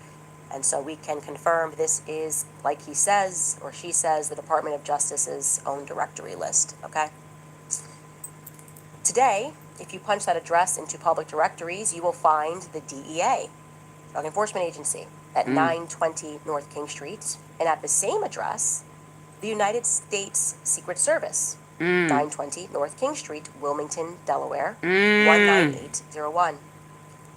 Speaker 8: And so we can confirm this is, like he says, or she says, the Department of Justice's own directory list, okay? Today, if you punch that address into public directories, you will find the DEA, Drug Enforcement Agency, at 920 North King Street. And at the same address, the United States Secret Service, 920 North King Street, Wilmington, Delaware, 19801.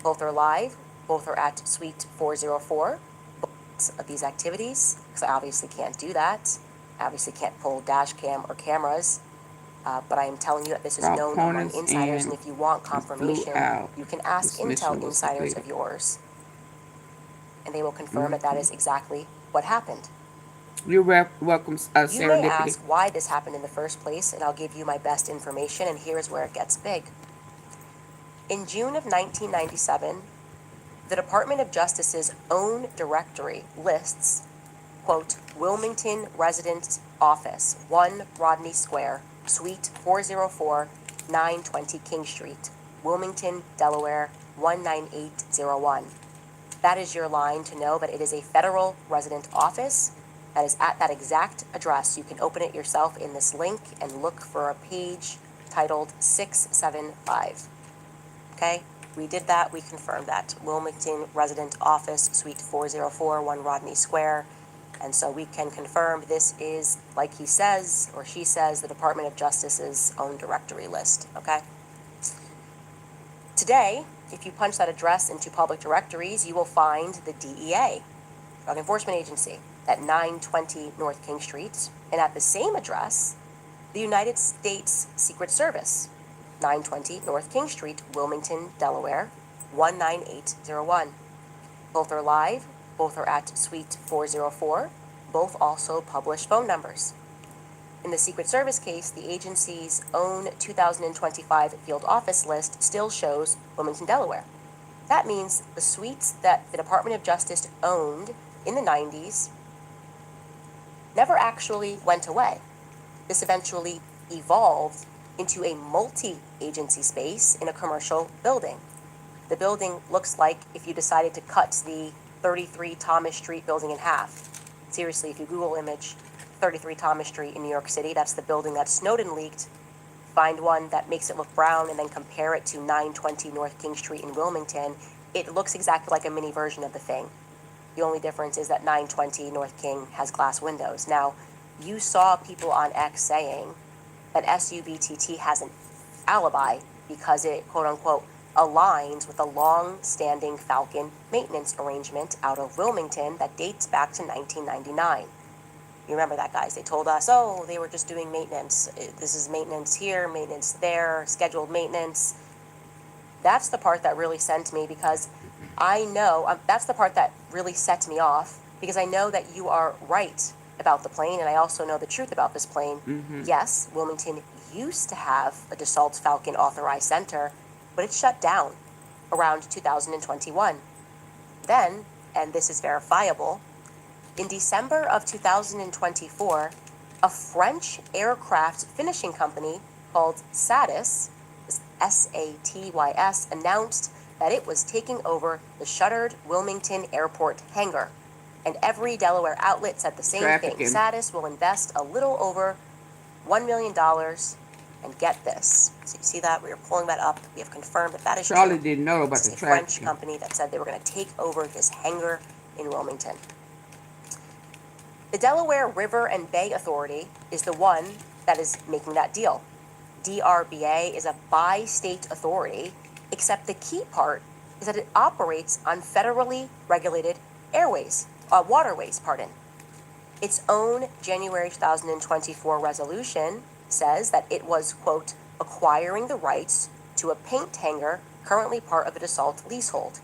Speaker 8: Both are live. Both are at Suite 404. Both of these activities, because I obviously can't do that. I obviously can't pull dash cam or cameras. But I am telling you that this is known among insiders, and if you want confirmation, you can ask Intel insiders of yours, and they will confirm that that is exactly what happened.
Speaker 1: You're welcome, Serendipity.
Speaker 8: You may ask why this happened in the first place, and I'll give you my best information, and here's where it gets big. In June of 1997, the Department of Justice's own directory lists, quote, Wilmington Residence Office, 1 Rodney Square, Suite 404, 920 King Street, Wilmington, Delaware, 19801. That is your line to know that it is a federal resident office that is at that exact address. You can open it yourself in this link and look for a page titled 675. Okay? We did that, we confirmed that. Wilmington Resident Office, Suite 404, 1 Rodney Square. And so we can confirm this is, like he says, or she says, the Department of Justice's own directory list, okay? Today, if you punch that address into public directories, you will find the DEA, Drug Enforcement Agency, at 920 North King Street. And at the same address, the United States Secret Service, 920 North King Street, Wilmington, Delaware, 19801. Both are live, both are at Suite 404, both also publish phone numbers. In the Secret Service case, the agency's own 2025 field office list still shows Wilmington, Delaware. That means the suites that the Department of Justice owned in the 90s never actually went away. This eventually evolved into a multi-agency space in a commercial building. The building looks like if you decided to cut the 33 Thomas Street building in half. Seriously, if you Google image 33 Thomas Street in New York City, that's the building that Snowden leaked. Find one that makes it look brown and then compare it to 920 North King Street in Wilmington. It looks exactly like a mini version of the thing. The only difference is that 920 North King has glass windows. Now, you saw people on X saying that SUBCRIBE has an alibi because it, quote unquote, aligns with a long-standing Falcon maintenance arrangement out of Wilmington that dates back to 1999. You remember that, guys? They told us, oh, they were just doing maintenance. This is maintenance here, maintenance there, scheduled maintenance. That's the part that really sent me because I know, that's the part that really sets me off because I know that you are right about the plane, and I also know the truth about this plane. Yes, Wilmington used to have a Dassault Falcon authorized center, but it shut down around 2021. Then, and this is verifiable, in December of 2024, a French aircraft finishing company called Satys, S-A-T-Y-S, announced that it was taking over the shuttered Wilmington Airport hangar. And every Delaware outlet said the same thing. Satys will invest a little over $1 million. And get this. So you see that? We are pulling that up. We have confirmed that that is
Speaker 1: Charlie
Speaker 8: true.
Speaker 1: didn't know about
Speaker 8: It's
Speaker 1: the
Speaker 8: a French
Speaker 1: trafficking.
Speaker 8: company that said they were going to take over this hangar in Wilmington. The Delaware River and Bay Authority is the one that is making that deal. DRBA is a bi-state authority, except the key part is that it operates on federally regulated waterways. Its own January 2024 resolution says that it was, quote, acquiring the rights to a paint hangar currently part of a Dassault leasehold,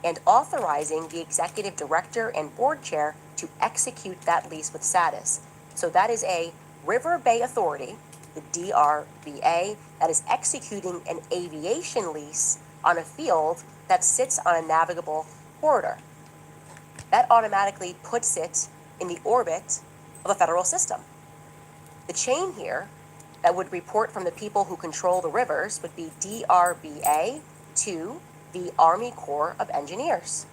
Speaker 8: and authorizing the executive director and board chair to execute that lease with Satys. So that is a River Bay Authority, the DRBA, that is executing an aviation lease on a field that sits on a navigable corridor. That automatically puts it in the orbit of a federal system. The chain here that would report from the people who control the rivers would be DRBA to the Army Corps of Engineers,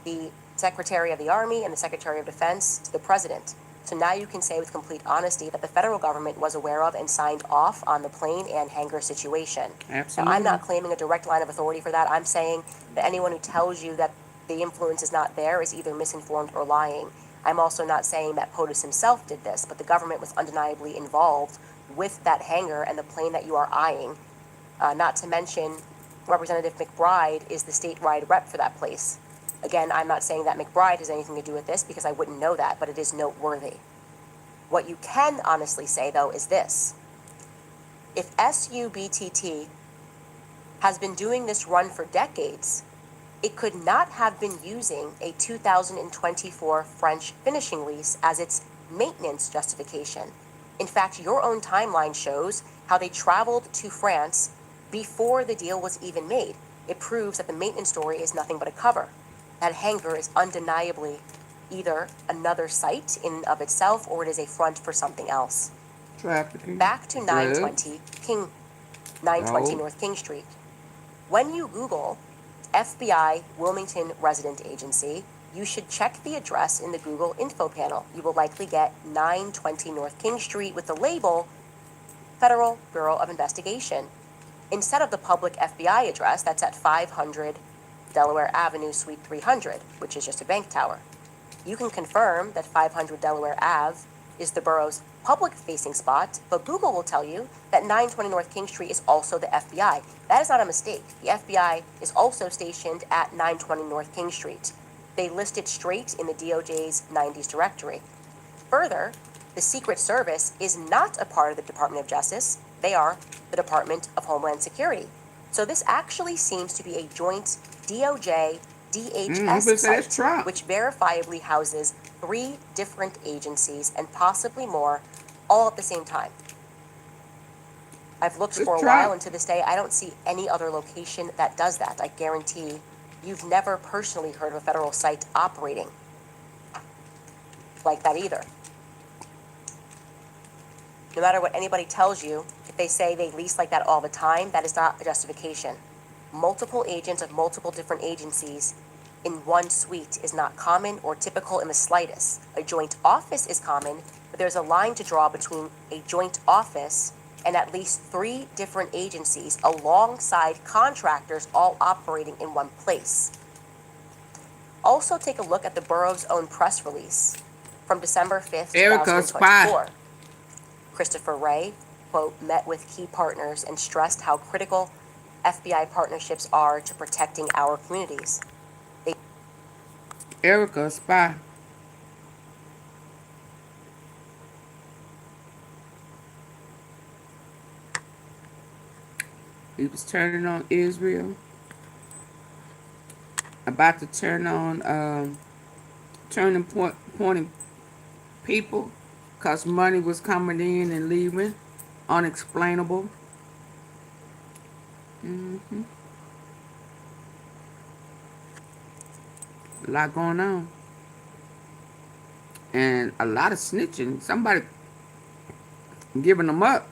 Speaker 8: the Secretary of the Army and the Secretary of Defense to the President. So now you can say with complete honesty that the federal government was aware of and signed off on the plane and hangar situation.
Speaker 1: Absolutely.
Speaker 8: Now, I'm not claiming a direct line of authority for that. I'm saying that anyone who tells you that the influence is not there is either misinformed or lying. I'm also not saying that POTUS himself did this, but the government was undeniably involved with that hangar and the plane that you are eyeing. Not to mention, Representative McBride is the statewide rep for that place. Again, I'm not saying that McBride has anything to do with this because I wouldn't know that, but it is noteworthy. What you can honestly say, though, is this. If SUBCRIBE has been doing this run for decades, it could not have been using a 2024 French finishing lease as its maintenance justification. In fact, your own timeline shows how they traveled to France before the deal was even made. It proves that the maintenance story is nothing but a cover. That hangar is undeniably either another site in and of itself or it is a front for something else.
Speaker 1: Trafficking.
Speaker 8: Back to 920
Speaker 1: No.
Speaker 8: North King Street. When you Google FBI Wilmington Resident Agency, you should check the address in the Google info panel. You will likely get 920 North King Street with the label Federal Bureau of Investigation. instead of the public FBI address that's at 500 Delaware Avenue, Suite 300, which is just a bank tower. You can confirm that 500 Delaware Ave is the borough's public-facing spot, but Google will tell you that 920 North King Street is also the FBI. That is not a mistake. The FBI is also stationed at 920 North King Street. They list it straight in the DOJ's 90s directory. Further, the Secret Service is not a part of the Department of Justice. They are the Department of Homeland Security. So this actually seems to be a joint DOJ DHS site, which verifiably houses 3 different agencies and possibly more, all at the same time. I've looked for a while, and to this day, I don't see any other location that does that. I guarantee you've never personally heard of a federal site operating like that either. No matter what anybody tells you, if they say they lease like that all the time, that is not a justification. Multiple agents of multiple different agencies in one suite is not common or typical in the slightest. A joint office is common, but there's a line to draw between a joint office and at least 3 different agencies alongside contractors all operating in one place. Also take a look at the borough's own press release from December 5th, 2024. Christopher Wray, quote, met with key partners and stressed how critical FBI partnerships are to protecting our communities.
Speaker 1: Erica, spy. He was turning on Israel. About to turn on pointing people because money was coming in and leaving. Unexplainable. A lot going on. And a lot of snitching. Somebody giving them up.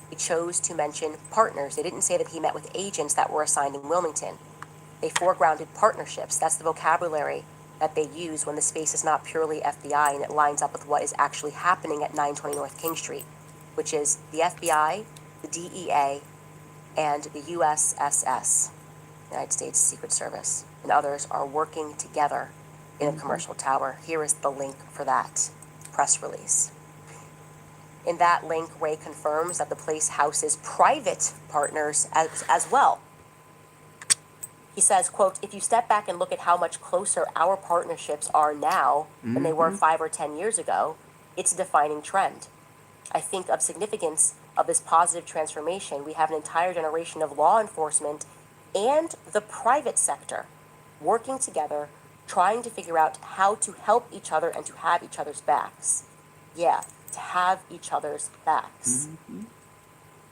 Speaker 8: They chose to mention partners. They didn't say that he met with agents that were assigned in Wilmington. They foregrounded partnerships. That's the vocabulary that they use when the space is not purely FBI and it lines up with what is actually happening at 920 North King Street, which is the FBI, the DEA, and the USSS, United States Secret Service, and others are working together in a commercial tower. Here is the link for that press release. In that link, Ray confirms that the place houses private partners as well. He says, quote, if you step back and look at how much closer our partnerships are now than they were 5 or 10 years ago, it's a defining trend. I think of significance of this positive transformation. We have an entire generation of law enforcement and the private sector working together, trying to figure out how to help each other and to have each other's backs. Yeah, to have each other's backs.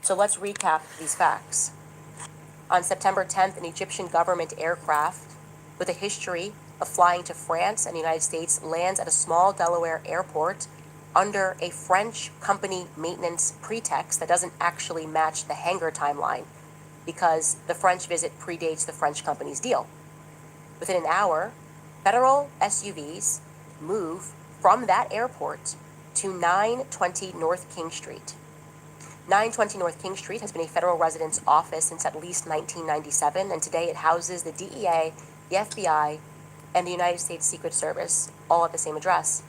Speaker 8: So let's recap these facts. On September 10th, an Egyptian government aircraft with a history of flying to France and the United States lands at a small Delaware airport under a French company maintenance pretext that doesn't actually match the hangar timeline because the French visit predates the French company's deal. Within an hour, federal SUVs move from that airport to 920 North King Street. 920 North King Street has been a federal residence office since at least 1997, and today it houses the DEA, the FBI, and the United States Secret Service, all at the same address.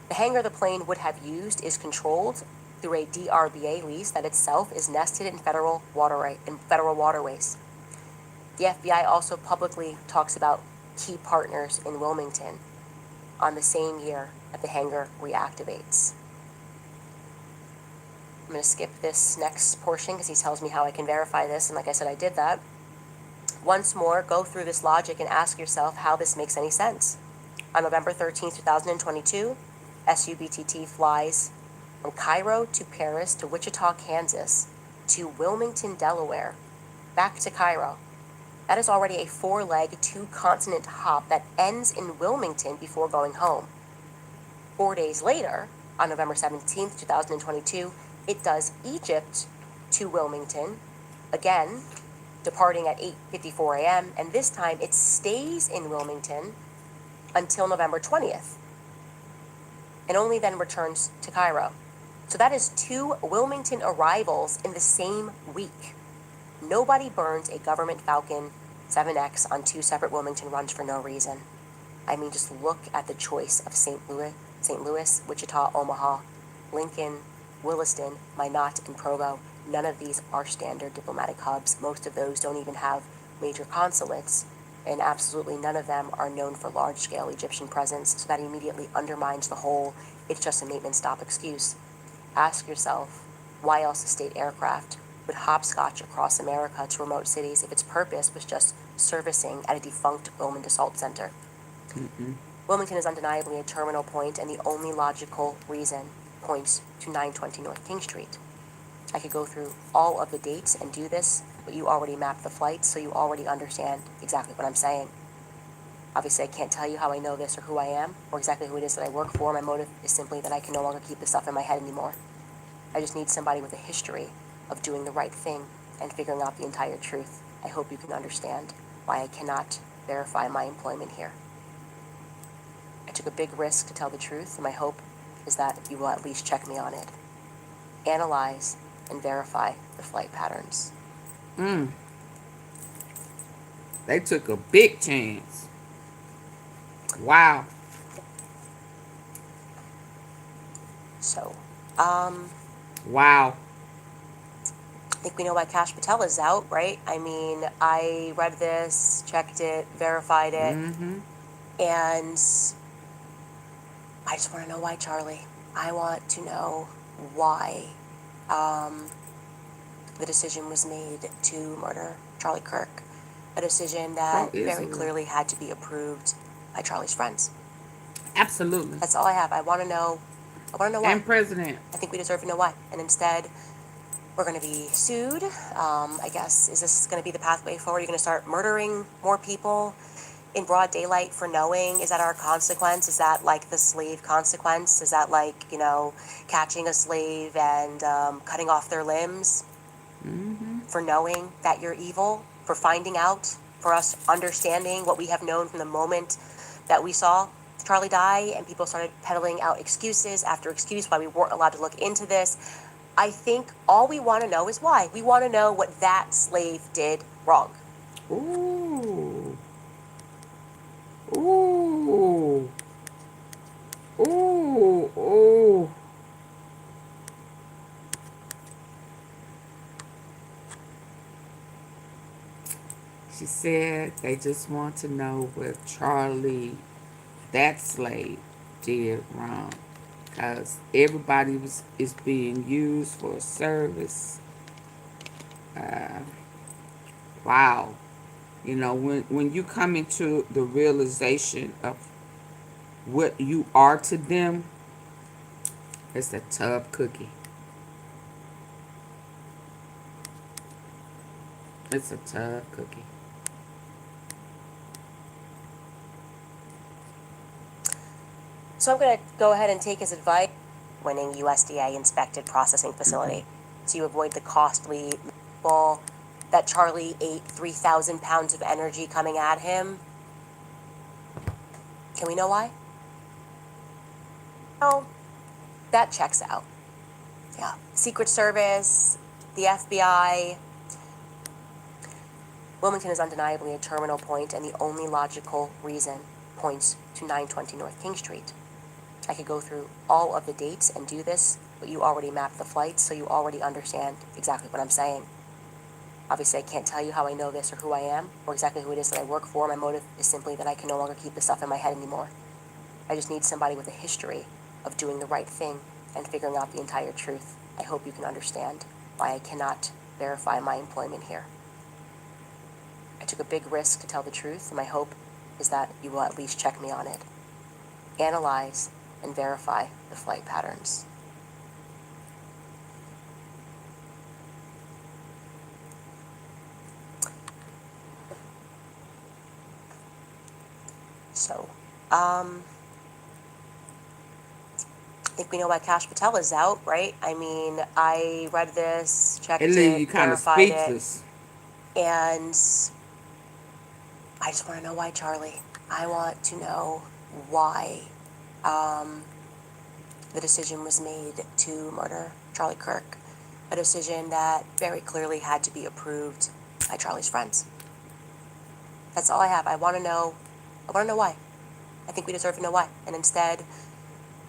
Speaker 8: The hangar the plane would have used is controlled through a DRBA lease that itself is nested in federal waterways. The FBI also publicly talks about key partners in Wilmington on the same year that the hangar reactivates. I'm going to skip this next portion because he tells me how I can verify this, and like I said, I did that. Once more, go through this logic and ask yourself how this makes any sense. On November 13, 2022, SUBCRIBE flies from Cairo to Paris to Wichita, Kansas, to Wilmington, Delaware, back to Cairo. That is already a 4-leg, 2-continent hop that ends in Wilmington before going home. 4 days later, on November 17, 2022, it does Egypt to Wilmington, again, departing at 8:54 a.m., and this time it stays in Wilmington until November 20th, and only then returns to Cairo. So that is 2 Wilmington arrivals in the same week. Nobody burns a government Falcon 7X on 2 separate Wilmington runs for no reason. I mean, just look at the choice of St. Louis, Wichita, Omaha, Lincoln, Williston, Minot, and Provo. None of these are standard diplomatic hubs. Most of those don't even have major consulates, and absolutely none of them are known for large-scale Egyptian presence, so that immediately undermines the whole "it's just a maintenance stop" excuse. Ask yourself, why else a state aircraft would hopscotch across America to remote cities if its purpose was just servicing at a defunct Roman assault center? Wilmington is undeniably a terminal point, and the only logical reason points to 920 North King Street. I could go through all of the dates and do this, but you already mapped the flights, so you already understand exactly what I'm saying. Obviously, I can't tell you how I know this or who I am, or exactly who it is that I work for. My motive is simply that I can no longer keep this stuff in my head anymore. I just need somebody with a history of doing the right thing and figuring out the entire truth. I hope you can understand why I cannot verify my employment here. I took a big risk to tell the truth, and my hope is that you will at least check me on it. Analyze and verify the flight patterns.
Speaker 1: They took a big chance. Wow.
Speaker 8: So,
Speaker 1: Wow.
Speaker 8: I think we know why Kash Patel is out, right? I mean, I read this, checked it, verified it, and I just want to know why, Charlie. I want to know why the decision was made to murder Charlie Kirk, a decision that very clearly had to be approved by Charlie's friends.
Speaker 1: Absolutely.
Speaker 8: That's all I have. I want to know why.
Speaker 1: And president.
Speaker 8: I think we deserve to know why. And instead, we're going to be sued. I guess, is this going to be the pathway forward? You're going to start murdering more people in broad daylight for knowing? Is that our consequence? Is that like the slave consequence? Is that like, catching a slave and cutting off their limbs for knowing that you're evil, for finding out, for us understanding what we have known from the moment that we saw Charlie die, and people started peddling out excuses after excuse why we weren't allowed to look into this? I think all we want to know is why. We want to know what that slave did wrong.
Speaker 1: Ooh. Ooh. Ooh. Ooh. She said they just want to know what Charlie, that slave, did wrong. Because everybody is being used for service. Wow. When you come into the realization of what you are to them, it's a tough cookie. It's a tough cookie.
Speaker 8: So I'm going to go ahead and take his advice. Winning USDA inspected processing facility. So you avoid the costly ball that Charlie ate 3,000 pounds of energy coming at him. Can we know why? Oh, that checks out. Yeah. Secret Service, the FBI. Wilmington is undeniably a terminal point, and the only logical reason points to 920 North King Street. I could go through all of the dates and do this, but you already mapped the flights, so you already understand exactly what I'm saying. Obviously, I can't tell you how I know this or who I am, or exactly who it is that I work for. My motive is simply that I can no longer keep this stuff in my head anymore. I just need somebody with a history of doing the right thing and figuring out the entire truth. I hope you can understand why I cannot verify my employment here. I took a big risk to tell the truth, and my hope is that you will at least check me on it. Analyze and verify the flight patterns. So, I think we know why Kash Patel is out, right? I mean, I read this, checked
Speaker 1: It leaves you
Speaker 8: it,
Speaker 1: kind of
Speaker 8: verified
Speaker 1: speechless.
Speaker 8: it, and I just want to know why, Charlie. I want to know why the decision was made to murder Charlie Kirk, a decision that very clearly had to be approved by Charlie's friends. That's all I have. I want to know why. I think we deserve to know why. And instead,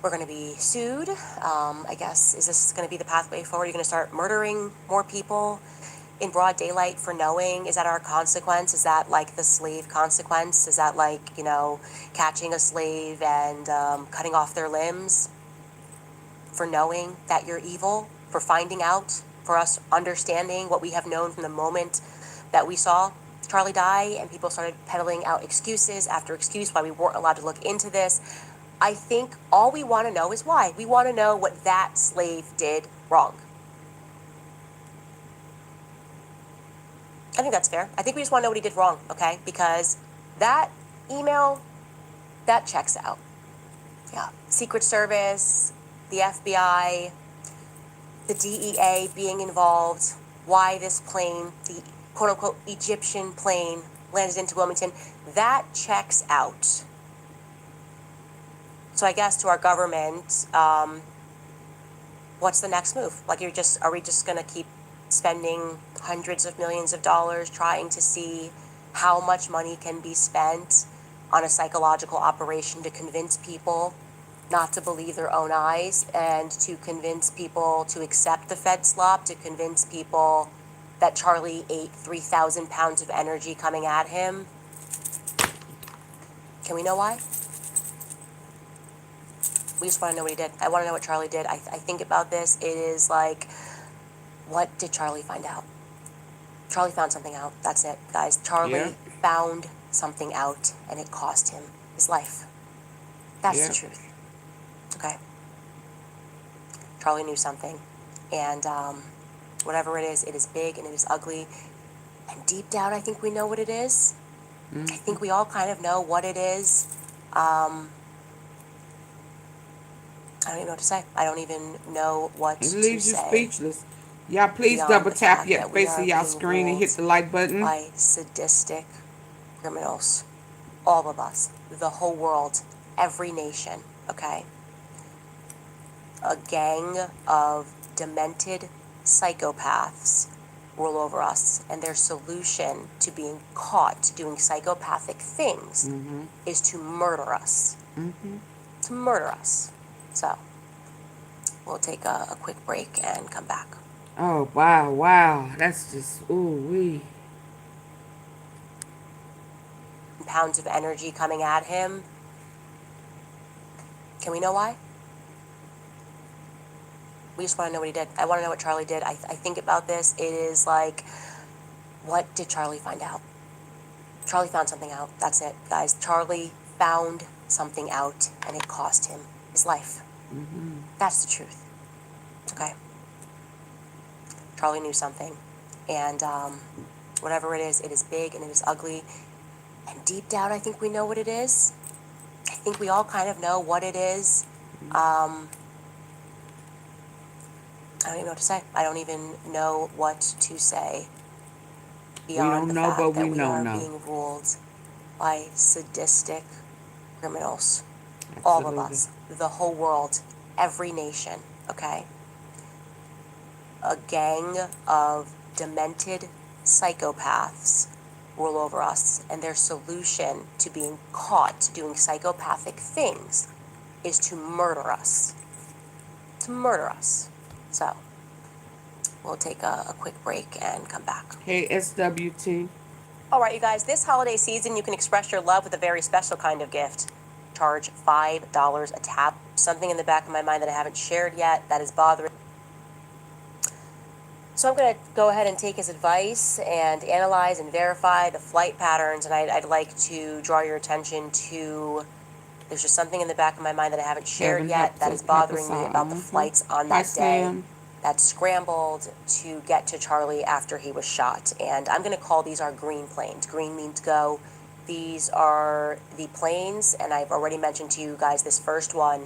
Speaker 8: we're going to be sued. I guess, is this going to be the pathway forward? You're going to start murdering more people in broad daylight for knowing? Is that our consequence? Is that like the slave consequence? Is that like, catching a slave and cutting off their limbs for knowing that you're evil, for finding out, for us understanding what we have known from the moment that we saw Charlie die, and people started peddling out excuses after excuse why we weren't allowed to look into this? I think all we want to know is why. We want to know what that slave did wrong. I think that's fair. I think we just want to know what he did wrong, okay? Because that email, that checks out. Yeah. Secret Service, the FBI, the DEA being involved, why this plane, the quote-unquote Egyptian plane, landed into Wilmington, that checks out. So I guess to our government, what's the next move? Like, are we just going to keep spending hundreds of millions of dollars trying to see how much money can be spent on a psychological operation to convince people not to believe their own eyes, and to convince people to accept the Fed slop, to convince people that Charlie ate 3,000 pounds of energy coming at him? Can we know why? We just want to know what he did. I want to know what Charlie did. I think about this. It is like, what did Charlie find out? Charlie found something out. That's it, guys. Charlie found something out, and it cost him his life. That's the truth. Okay. Charlie knew something. And whatever it is big and it is ugly. And deep down, I think we know what it is. I think we all kind of know what it is. I don't even know what to say. I don't even know what to say.
Speaker 1: It leaves you speechless. Y'all, please double tap your face of y'all screen and hit the like button.
Speaker 8: By sadistic criminals. All of us. The whole world. Every nation. Okay? A gang of demented psychopaths rule over us, and their solution to being caught doing psychopathic things is to murder us. To murder us. So, we'll take a quick break and come back.
Speaker 1: Oh, wow. That's just, ooh-wee.
Speaker 8: Pounds of energy coming at him. Can we know why? We just want to know what he did. I want to know what Charlie did. I think about this. It is like, what did Charlie find out? Charlie found something out. That's it, guys. Charlie found something out, and it cost him his life. That's the truth. Okay. Charlie knew something. And whatever it is big and it is ugly. And deep down, I think we know what it is. I think we all kind of know what it is. I don't even know what to say. I don't even know what to say beyond the fact that we are being ruled by sadistic criminals. All of us. The whole world. Every nation. Okay? A gang of demented psychopaths rule over us, and their solution to being caught doing psychopathic things is to murder us. To murder us. So, we'll take a quick break and come back.
Speaker 1: Hey, SWT.
Speaker 8: All right, you guys, this holiday season, you can express your love with a very special kind of gift. Charge $5 a tap. Something in the back of my mind that I haven't shared yet that is bothering. So I'm going to go ahead and take his advice and analyze and verify the flight patterns, and I'd like to draw your attention to, there's just something in the back of my mind that I haven't shared yet that is bothering me about the flights on that day that scrambled to get to Charlie after he was shot. And I'm going to call these our green planes. Green means go. These are the planes, and I've already mentioned to you guys this first one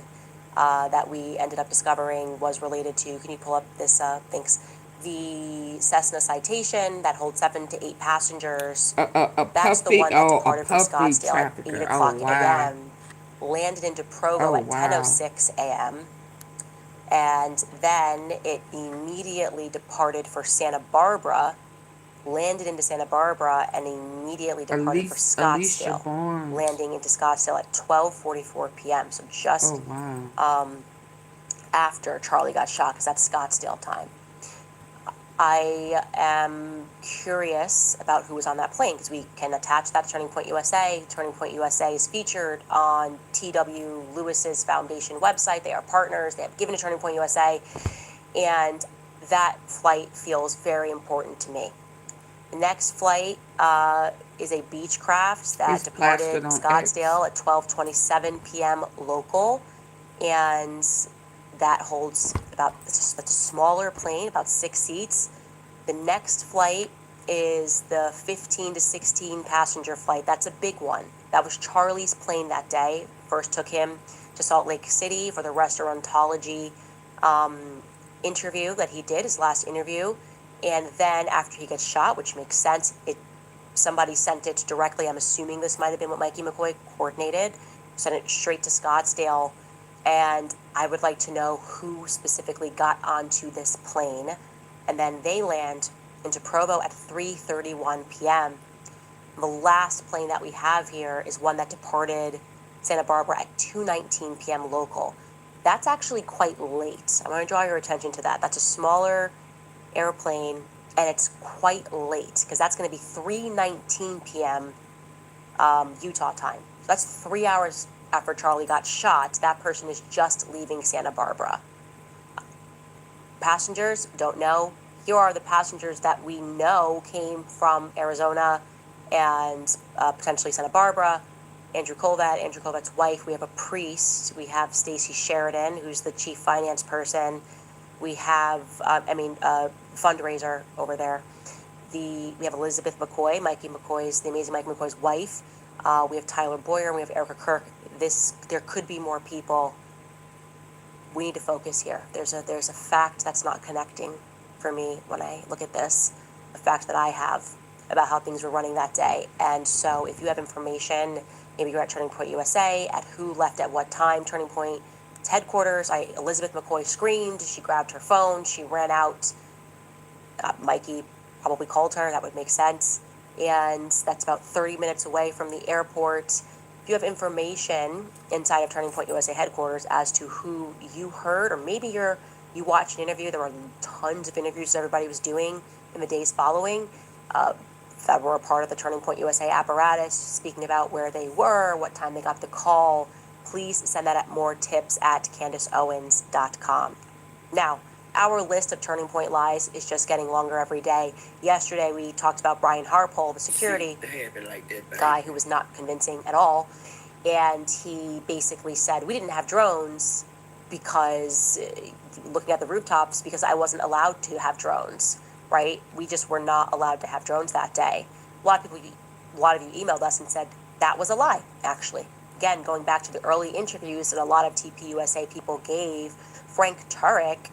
Speaker 8: that we ended up discovering was related to, can you pull up this, thanks, the Cessna Citation that holds 7 to 8 passengers. That's the one that departed from Scottsdale at 8 o'clock a.m., landed into Provo at 10:06 a.m., And then it immediately departed for Santa Barbara, landed into Santa Barbara, and immediately departed for
Speaker 1: Alicia
Speaker 8: Scottsdale,
Speaker 1: Barnes.
Speaker 8: landing into Scottsdale at 12:44 p.m. So just
Speaker 1: Oh, wow.
Speaker 8: after Charlie got shot, because that's Scottsdale time. I am curious about who was on that plane, because we can attach that to Turning Point USA. Turning Point USA is featured on T.W. Lewis's foundation website. They are partners. They have given to Turning Point USA. And that flight feels very important to me. The next flight is a Beechcraft that
Speaker 1: It's
Speaker 8: departed
Speaker 1: plastered on
Speaker 8: Scottsdale at 12:27 p.m. local, and that holds that's a smaller plane, about 6 seats. The next flight is the 15 to 16 passenger flight. That's a big one. That was Charlie's plane that day. First took him to Salt Lake City for the restaurantology interview that he did, his last interview. And then after he gets shot, which makes sense, somebody sent it directly. I'm assuming this might have been what Mikey McCoy coordinated. Sent it straight to Scottsdale. And I would like to know who specifically got onto this plane. And then they land into Provo at 3:31 p.m. The last plane that we have here is one that departed Santa Barbara at 2:19 p.m. local. That's actually quite late. I want to draw your attention to that. That's a smaller airplane, and it's quite late, because that's going to be 3:19 p.m. Utah time. So that's 3 hours after Charlie got shot. That person is just leaving Santa Barbara. Passengers, don't know. Here are the passengers that we know came from Arizona and potentially Santa Barbara. Andrew Colvet's wife. We have a priest. We have Stacy Sheridan, who's the chief finance person. We have, fundraiser over there. We have Elizabeth McCoy, the amazing Mike McCoy's wife. We have Tyler Boyer, and we have Erica Kirk. There could be more people. We need to focus here. There's a fact that's not connecting for me when I look at this, a fact that I have about how things were running that day. And so if you have information, maybe you're at Turning Point USA, at who left at what time, Turning Point headquarters. Elizabeth McCoy screamed, she grabbed her phone, she ran out. Mikey probably called her, that would make sense. And that's about 30 minutes away from the airport. If you have information inside of Turning Point USA headquarters as to who you heard, or maybe you watched an interview, there were tons of interviews that everybody was doing in the days following, that were a part of the Turning Point USA apparatus, speaking about where they were, what time they got the call, please send that at moretipsat.CandaceOwens.com. Now, our list of Turning Point lies is just getting longer every day. Yesterday, we talked about Brian Harpole, the security guy who was not convincing at all. And he basically said, we didn't have drones because, looking at the rooftops, because I wasn't allowed to have drones, right? We just were not allowed to have drones that day. A lot of you emailed us and said that was a lie, actually. Again, going back to the early interviews that a lot of TPUSA people gave, Frank Turek,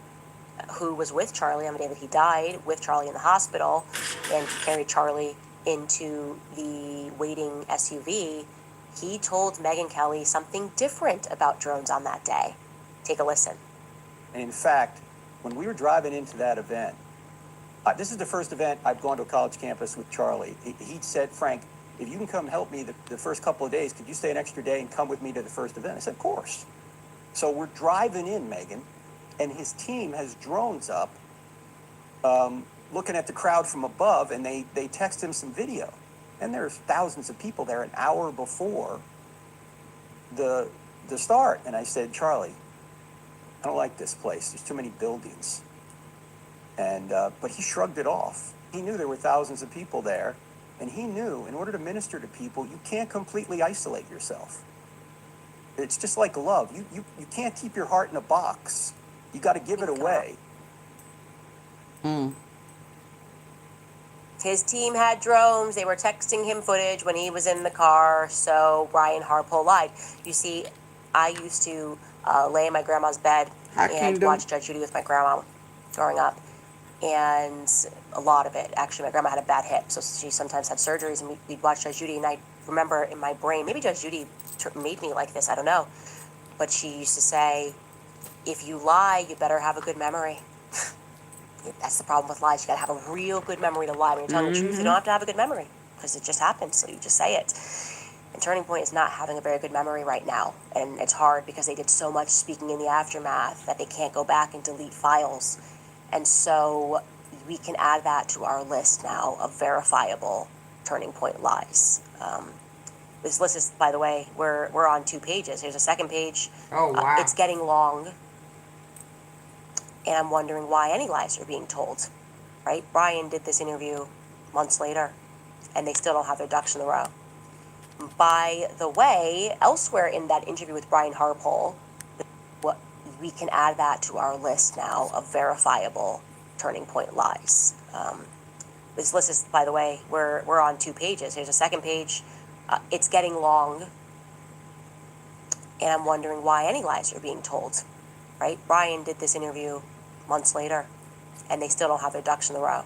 Speaker 8: who was with Charlie on the day that he died, with Charlie in the hospital, and carried Charlie into the waiting SUV, he told Megyn Kelly something different about drones on that day. Take a listen.
Speaker 9: In fact, when we were driving into that event, this is the first event I've gone to a college campus with Charlie. He said, Frank, if you can come help me the first couple of days, could you stay an extra day and come with me to the first event? I said, of course. So we're driving in, Megyn, and his team has drones up looking at the crowd from above, and they text him some video. And there's thousands of people there an hour before the start. And I said, Charlie, I don't like this place. There's too many buildings. And but he shrugged it off. He knew there were thousands of people there, and he knew in order to minister to people, you can't completely isolate yourself. It's just like love. You can't keep your heart in a box. You got to give it away.
Speaker 8: His team had drones. They were texting him footage when he was in the car, so Brian Harpole lied. You see, I used to lay in my grandma's bed and watch Judge Judy with my grandma growing up. And a lot of it, actually, my grandma had a bad hip, so she sometimes had surgeries, and we'd watch Judge Judy, and I remember in my brain, maybe Judge Judy made me like this, I don't know, but she used to say, If you lie, you better have a good memory. That's the problem with lies. You gotta have a real good memory to lie. When you're telling the truth, you don't have to have a good memory because it just happens. So you just say it. And Turning Point is not having a very good memory right now. And it's hard because they did so much speaking in the aftermath that they can't go back and delete files. And so we can add that to our list now of verifiable Turning Point lies. This list is, by the way, we're on 2 pages. Here's a second page.
Speaker 1: Oh, wow.
Speaker 8: It's getting long. And I'm wondering why any lies are being told, right? Brian did this interview months later, and they still don't have their ducks in a row. By the way, elsewhere in that interview with Brian Harpole, we can add that to our list now of verifiable Turning Point lies. This list is, by the way, we're on 2 pages. Here's a second page. It's getting long, and I'm wondering why any lies are being told, right? Brian did this interview months later, and they still don't have their ducks in a row.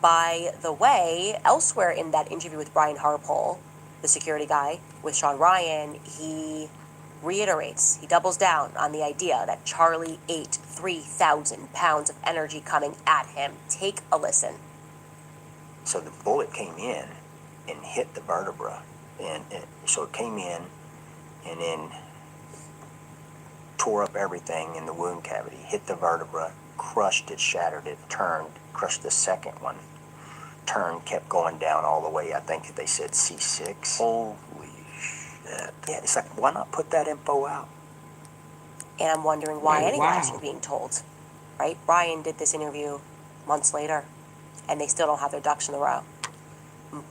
Speaker 8: By the way, elsewhere in that interview with Brian Harpole, the security guy, with Sean Ryan, he reiterates, he doubles down on the idea that Charlie ate 3,000 pounds of energy coming at him. Take a listen.
Speaker 10: So the bullet came in and hit the vertebra, and so it came in and then tore up everything in the wound cavity, hit the vertebra, crushed it, shattered it, turned, crushed the second one, turned, kept going down all the way. I think they said C6.
Speaker 9: Holy shit.
Speaker 10: Yeah, it's like, why not put that info out?
Speaker 8: And I'm wondering why
Speaker 1: Oh,
Speaker 8: any
Speaker 1: wow.
Speaker 8: lies are being told, right? Brian did this interview months later, and they still don't have their ducks in a row.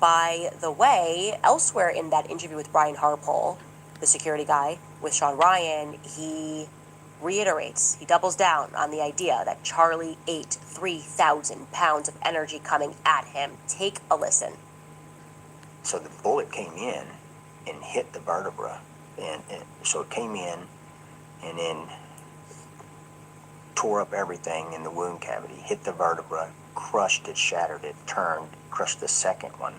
Speaker 8: By the way, elsewhere in that interview with Brian Harpole, the security guy, with Sean Ryan, he reiterates, he doubles down on the idea that Charlie ate 3,000 pounds of energy coming at him. Take a listen.
Speaker 10: So the bullet came in and hit the vertebra, and so it came in and then tore up everything in the wound cavity, hit the vertebra, crushed it, shattered it, turned, crushed the second one,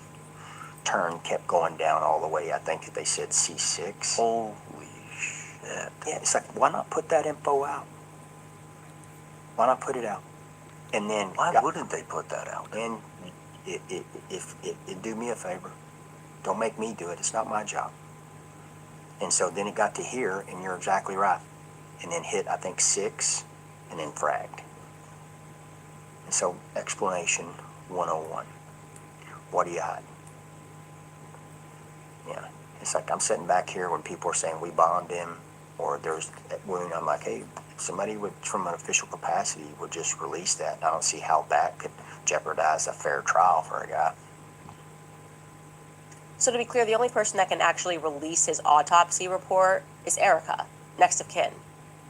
Speaker 10: turned, kept going down all the way. I think they said C6.
Speaker 9: Holy shit.
Speaker 10: Yeah, it's like, why not put that info out? Why not put it out? And then
Speaker 9: Why wouldn't they put that out?
Speaker 10: And if do me a favor, don't make me do it. It's not my job. And so then it got to here, and you're exactly right. And then hit, I think, 6, and then fragged. And so, explanation 101. What do you hide? Yeah, it's like I'm sitting back here when people are saying we bombed him, or there's that wound. I'm like, hey, somebody would, from an official capacity, would just release that. I don't see how that could jeopardize a fair trial for a guy.
Speaker 8: So to be clear, the only person that can actually release his autopsy report is Erica, next of kin.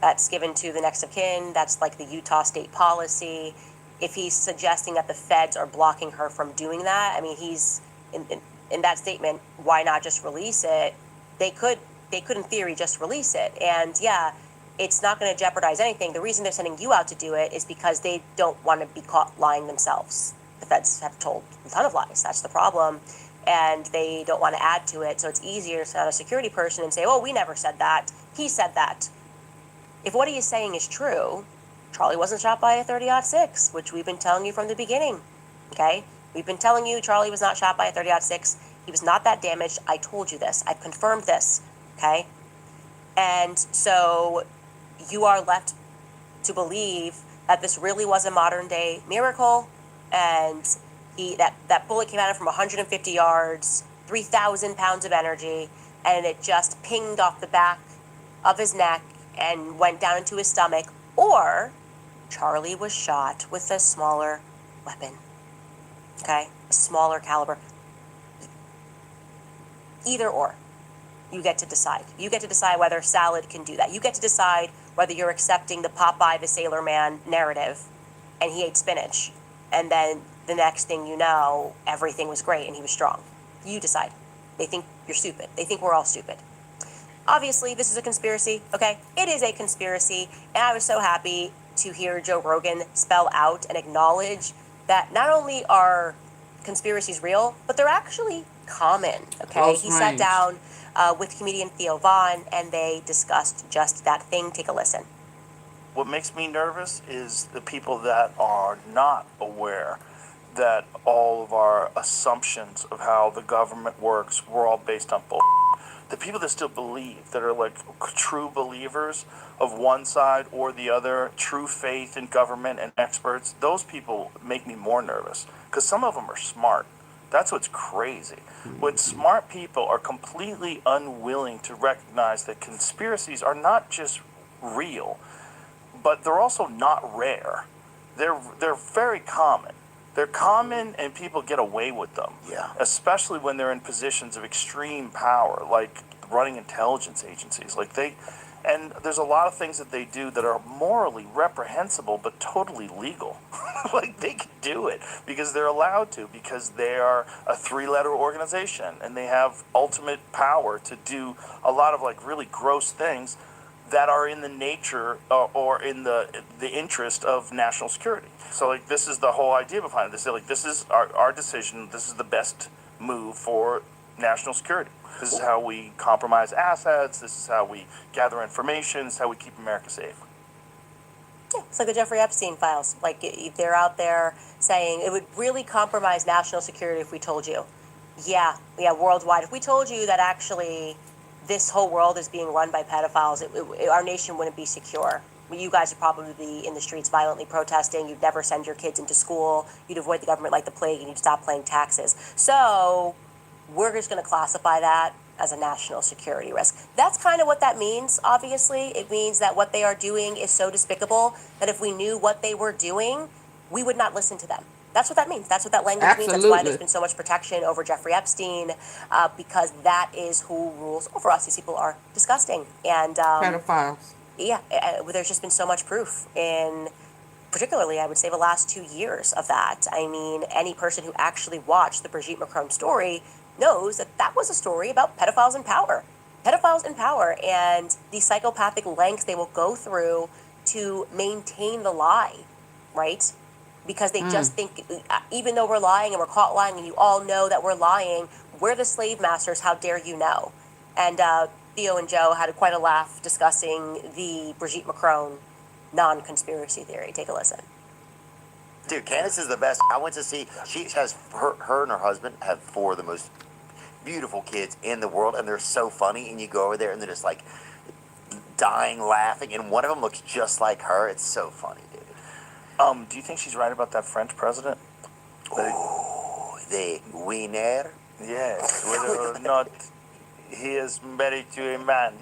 Speaker 8: That's given to the next of kin. That's like the Utah state policy. If he's suggesting that the feds are blocking her from doing that, I mean, he's in that statement, why not just release it? They could in theory just release it. And yeah, it's not going to jeopardize anything. The reason they're sending you out to do it is because they don't want to be caught lying themselves. The feds have told a ton of lies. That's the problem. And they don't want to add to it. So it's easier to send out a security person and say, oh, we never said that. He said that. If what he is saying is true, Charlie wasn't shot by a 30-06, which we've been telling you from the beginning, okay? We've been telling you Charlie was not shot by a 30-06. He was not that damaged. I told you this. I confirmed this, okay? And so you are left to believe that this really was a modern-day miracle, and that bullet came at him from 150 yards, 3,000 pounds of energy, and it just pinged off the back of his neck and went down into his stomach, or Charlie was shot with a smaller weapon, okay? A smaller caliber. Either or. You get to decide. You get to decide whether salad can do that. You get to decide whether you're accepting the Popeye the Sailor Man narrative and he ate spinach, and then the next thing you know, everything was great and he was strong. You decide. They think you're stupid. They think we're all stupid. Obviously, this is a conspiracy, okay? It is a conspiracy, and I was so happy to hear Joe Rogan spell out and acknowledge that not only are conspiracies real, but they're actually common, okay?
Speaker 1: Close
Speaker 8: He sat
Speaker 1: range.
Speaker 8: down with comedian Theo Vaughn, and they discussed just that thing. Take a listen.
Speaker 11: what makes me nervous is the people that are not aware that all of our assumptions of how the government works were all based on bull. The people that still believe, that are like true believers of one side or the other, true faith in government and experts, those people make me more nervous because some of them are smart. That's what's crazy. When smart people are completely unwilling to recognize that conspiracies are not just real, but they're also not rare. They're very common. They're common and people get away with them.
Speaker 10: Yeah.
Speaker 11: Especially when they're in positions of extreme power, like running intelligence agencies. And there's a lot of things that they do that are morally reprehensible but totally legal. Like they can do it because they're allowed to, because they are a 3-letter organization and they have ultimate power to do a lot of like really gross things that are in the nature or in the interest of national security. So like this is the whole idea behind this. Like this is our decision. This is the best move for national security. This is how we compromise assets. This is how we gather information. This is how we keep America safe.
Speaker 8: Yeah, it's like the Jeffrey Epstein files. Like they're out there saying it would really compromise national security if we told you. Yeah, worldwide. If we told you that actually this whole world is being run by pedophiles, our nation wouldn't be secure. You guys would probably be in the streets violently protesting. You'd never send your kids into school. You'd avoid the government like the plague, and you'd stop paying taxes. So we're just going to classify that as a national security risk. That's kind of what that means, obviously. It means that what they are doing is so despicable that if we knew what they were doing, we would not listen to them. That's what that means. That's what that language means. That's why there's been so much protection over Jeffrey Epstein, because that is who rules over us. These people are disgusting. And
Speaker 1: Pedophiles.
Speaker 8: yeah, there's just been so much proof in, particularly, I would say, the last 2 years of that. I mean, any person who actually watched the Brigitte Macron story knows that that was a story about pedophiles in power. Pedophiles in power and the psychopathic lengths they will go through to maintain the lie, right? Because they just think, even though we're lying and we're caught lying and you all know that we're lying, we're the slave masters, how dare you know? And Theo and Joe had quite a laugh discussing the Brigitte Macron non-conspiracy theory. Take a listen.
Speaker 10: Dude, Candace is the best. I went to see, she has, her and her husband have 4 of the most beautiful kids in the world, and they're so funny, and you go over there and they're just like dying laughing, and one of them looks just like her. It's so funny, dude.
Speaker 11: Do you think she's right about that French president?
Speaker 10: Oh, the winner?
Speaker 11: Yes, whether or not he is married to a man.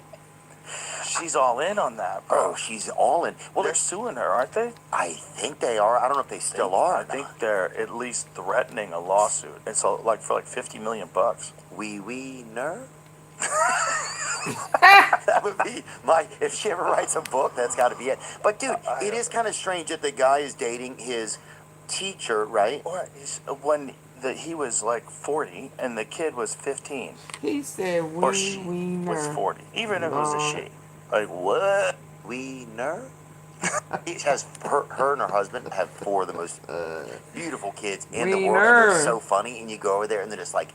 Speaker 11: She's all in on that, bro.
Speaker 10: Oh, she's all in.
Speaker 11: Well, they're suing her, aren't they?
Speaker 10: I think they are. I don't know if they still are.
Speaker 11: I think they're at least threatening a lawsuit. It's like for like $50 million.
Speaker 10: Winner? That would be if she ever writes a book, that's got to be it. But dude, it is kind of strange that the guy is dating his teacher, right?
Speaker 11: Or he was like 40 and the kid was 15.
Speaker 1: He said
Speaker 11: or she was 40, even if it was a she. Like what?
Speaker 10: Winner? She has her and her husband have 4 of the most beautiful kids in the world, and they're so funny, and you go over there and they're just like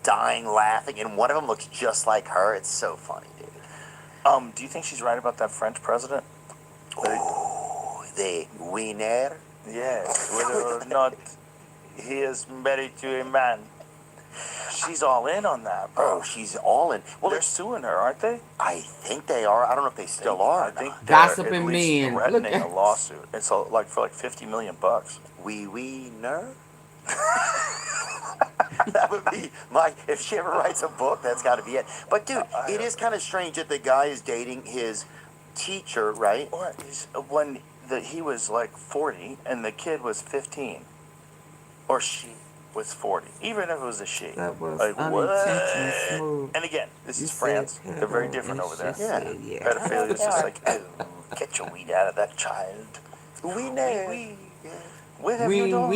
Speaker 10: dying laughing, and one of them looks just like her. It's so funny, dude.
Speaker 11: Do you think she's right about that French president?
Speaker 10: Oh, the winner?
Speaker 11: Yes, whether or not he is married to a man. She's all in on that, bro.
Speaker 10: Oh, she's all in.
Speaker 11: Well, they're suing her, aren't they?
Speaker 10: I think they are. I don't know if they still are.
Speaker 11: I think they're
Speaker 1: Gossiping
Speaker 11: at least
Speaker 1: men.
Speaker 11: threatening a lawsuit. It's like for like $50 million.
Speaker 10: Winner? That would be if she ever writes a book, that's got to be it. But dude, it is kind of strange that the guy is dating his teacher, right?
Speaker 11: Or he was like 40 and the kid was 15, or she was 40, even if it was a she.
Speaker 1: That was
Speaker 11: like
Speaker 1: unintentional
Speaker 11: what?
Speaker 1: smooth.
Speaker 11: And again, this
Speaker 1: You
Speaker 11: is France.
Speaker 1: said
Speaker 11: They're very
Speaker 1: pedo,
Speaker 11: different
Speaker 1: and
Speaker 11: over there.
Speaker 1: she said, yeah.
Speaker 11: Pedophilia is just like, oh, get your weed out of that child.
Speaker 10: Winner.
Speaker 11: What have you done?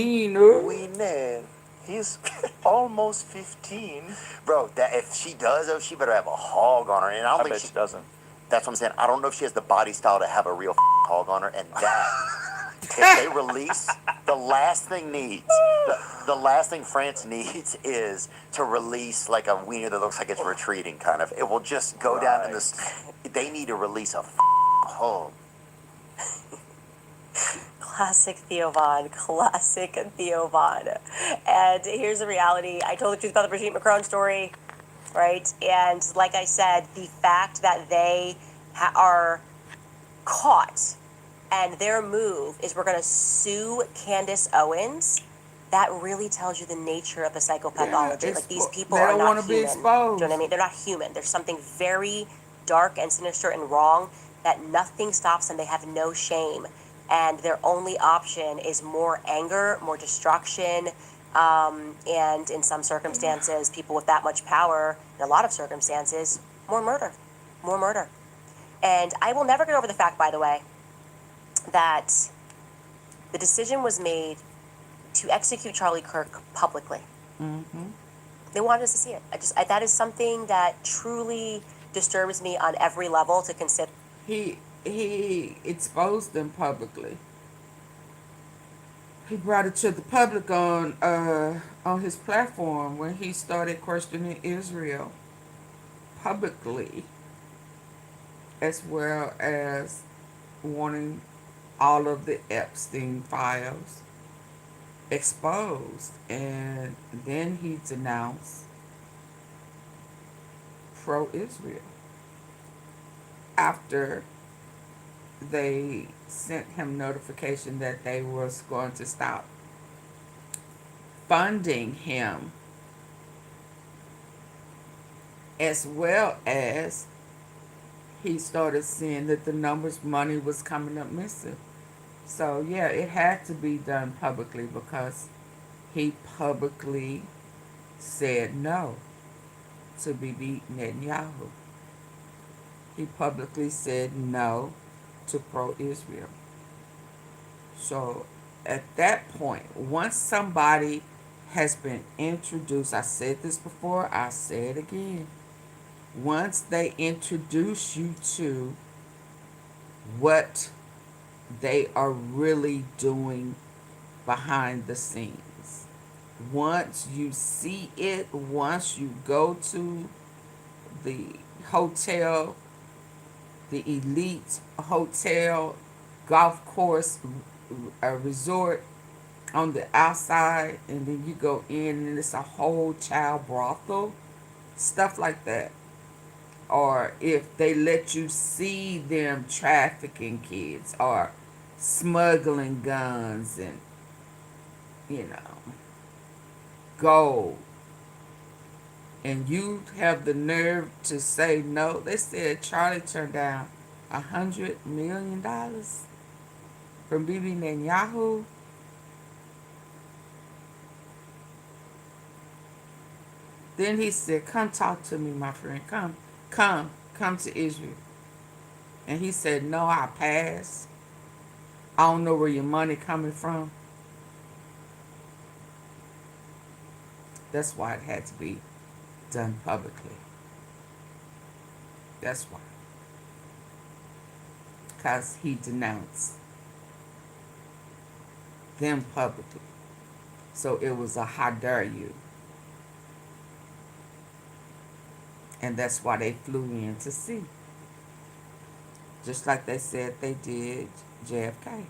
Speaker 10: Winner.
Speaker 11: He's almost 15.
Speaker 10: Bro, if she does, though, she better have a hog on her. And I don't think
Speaker 11: bet she doesn't.
Speaker 10: That's what I'm saying. I don't know if she has the body style to have a real hog on her. And that, if they release, the last thing France needs is to release like a wiener that looks like it's retreating, kind of. It will just go down in this. They need to release a hog.
Speaker 8: Classic Theo Von. Classic Theo Von. And here's the reality. I told the truth about the Brigitte Macron story, right? And like I said, the fact that they are caught and their move is we're going to sue Candace Owens, that really tells you the nature of the psychopathology.
Speaker 1: Yeah,
Speaker 8: Like, these people
Speaker 1: they
Speaker 8: are
Speaker 1: don't
Speaker 8: not
Speaker 1: want to be
Speaker 8: human. Do you
Speaker 1: exposed.
Speaker 8: know what I mean? They're not human. There's something very dark and sinister and wrong that nothing stops them. They have no shame. And their only option is more anger, more destruction, and in some circumstances, people with that much power, in a lot of circumstances, more murder. More murder. And I will never get over the fact, by the way, that the decision was made to execute Charlie Kirk publicly.
Speaker 1: Mm-hmm.
Speaker 8: They wanted us to see it. That is something that truly disturbs me on every level to consider.
Speaker 1: He exposed them publicly. He brought it to the public on his platform when he started questioning Israel publicly, as well as wanting all of the Epstein files exposed. And then he denounced pro-Israel after they sent him notification that they was going to stop funding him, as well as he started seeing that the numbers money was coming up missing. So yeah, it had to be done publicly because he publicly said no to Bibi Netanyahu. He publicly said no to pro-Israel. So at that point, once somebody has been introduced, I said this before, I say it again, once they introduce you to what they are really doing behind the scenes, once you see it, once you go to the hotel, the elite hotel, golf course, a resort on the outside, and then you go in and it's a whole child brothel, stuff like that. Or if they let you see them trafficking kids or smuggling guns and, gold, and you have the nerve to say no. They said Charlie turned down $100 million from Bibi Netanyahu. Then he said, come talk to me, my friend. Come to Israel. And he said, no, I pass. I don't know where your money coming from. That's why it had to be done publicly. That's why. Because he denounced them publicly. So it was a how dare you. And that's why they flew in to see. Just like they said they did JFK.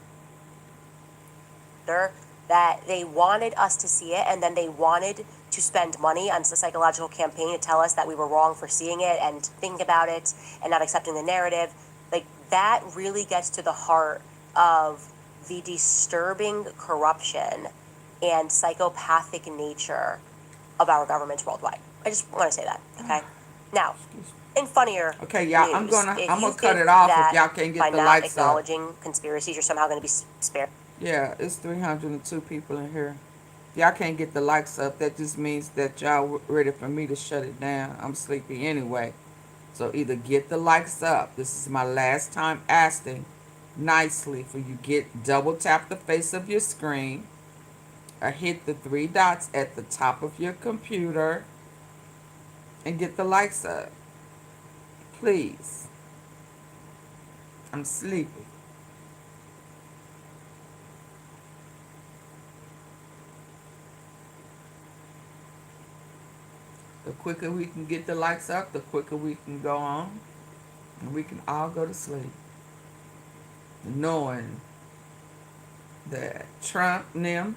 Speaker 8: That they wanted us to see it, and then they wanted to spend money on a psychological campaign to tell us that we were wrong for seeing it and thinking about it and not accepting the narrative. Like, that really gets to the heart of the disturbing corruption and psychopathic nature of our governments worldwide. I just want to say that, okay? Now, in funnier
Speaker 1: okay, y'all,
Speaker 8: news,
Speaker 1: I'm gonna cut it off if y'all can't get
Speaker 8: by
Speaker 1: the
Speaker 8: not
Speaker 1: lights up.
Speaker 8: acknowledging conspiracies, you're somehow going to be spared.
Speaker 1: Yeah, it's 302 people in here. If y'all can't get the lights up, that just means that y'all ready for me to shut it down. I'm sleepy anyway. So either get the lights up. This is my last time asking nicely for you. Double tap the face of your screen or hit the three dots at the top of your computer and get the lights up. Please. I'm sleepy. The quicker we can get the lights up, the quicker we can go on. And we can all go to sleep. Knowing that Trump and them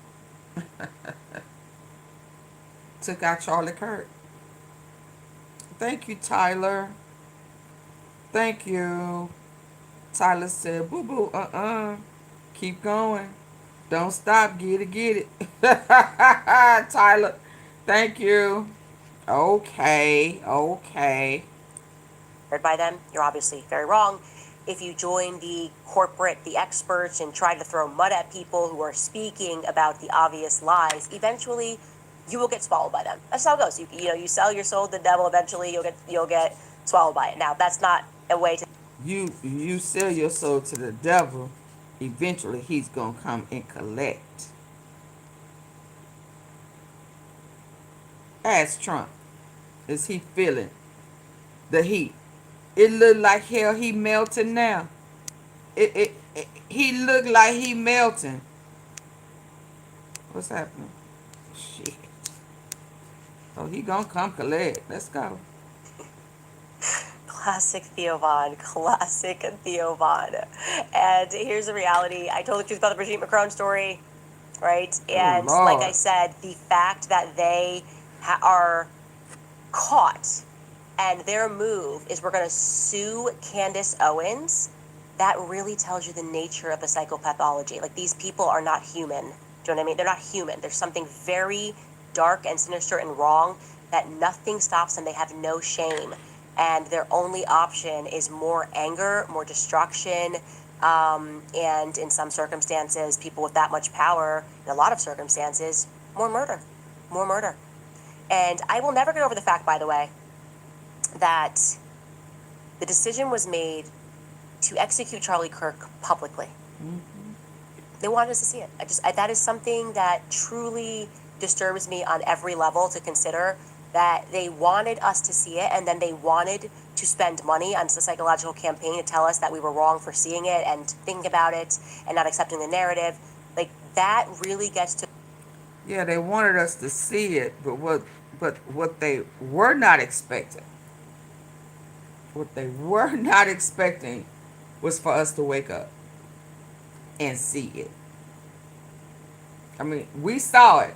Speaker 1: took out Charlie Kirk. Thank you, Tyler. Thank you. Tyler said, boo boo, keep going. Don't stop. Get it. Tyler, thank you. Okay.
Speaker 8: By them, you're obviously very wrong. If you join the corporate, the experts, and try to throw mud at people who are speaking about the obvious lies, eventually you will get swallowed by them. That's how it goes. You sell your soul to the devil. Eventually, you'll get swallowed by it. Now, that's not a way to.
Speaker 1: You sell your soul to the devil. Eventually, he's gonna come and collect. Ask Trump, is he feeling the heat? It look like hell he melting now. He look like he melting. What's happening? Shit. Oh, he gonna come collect. Let's go.
Speaker 8: Classic Theo Von. And here's the reality. I told the truth about the Brigitte Macron story, right? And like I said, the fact that they are caught and their move is we're going to sue Candace Owens, that really tells you the nature of the psychopathology. Like, these people are not human. Do you know what I mean? They're not human. There's something very dark and sinister and wrong that nothing stops them. They have no shame. And their only option is more anger, more destruction, and in some circumstances, people with that much power, in a lot of circumstances, more murder. And I will never get over the fact, by the way, that the decision was made to execute Charlie Kirk publicly. They wanted us to see it. That is something that truly disturbs me on every level to consider, that they wanted us to see it, and then they wanted to spend money on a psychological campaign to tell us that we were wrong for seeing it and thinking about it and not accepting the narrative. Like, that really gets to.
Speaker 1: Yeah, they wanted us to see it, but what they were not expecting, was for us to wake up and see it. I mean, we saw it.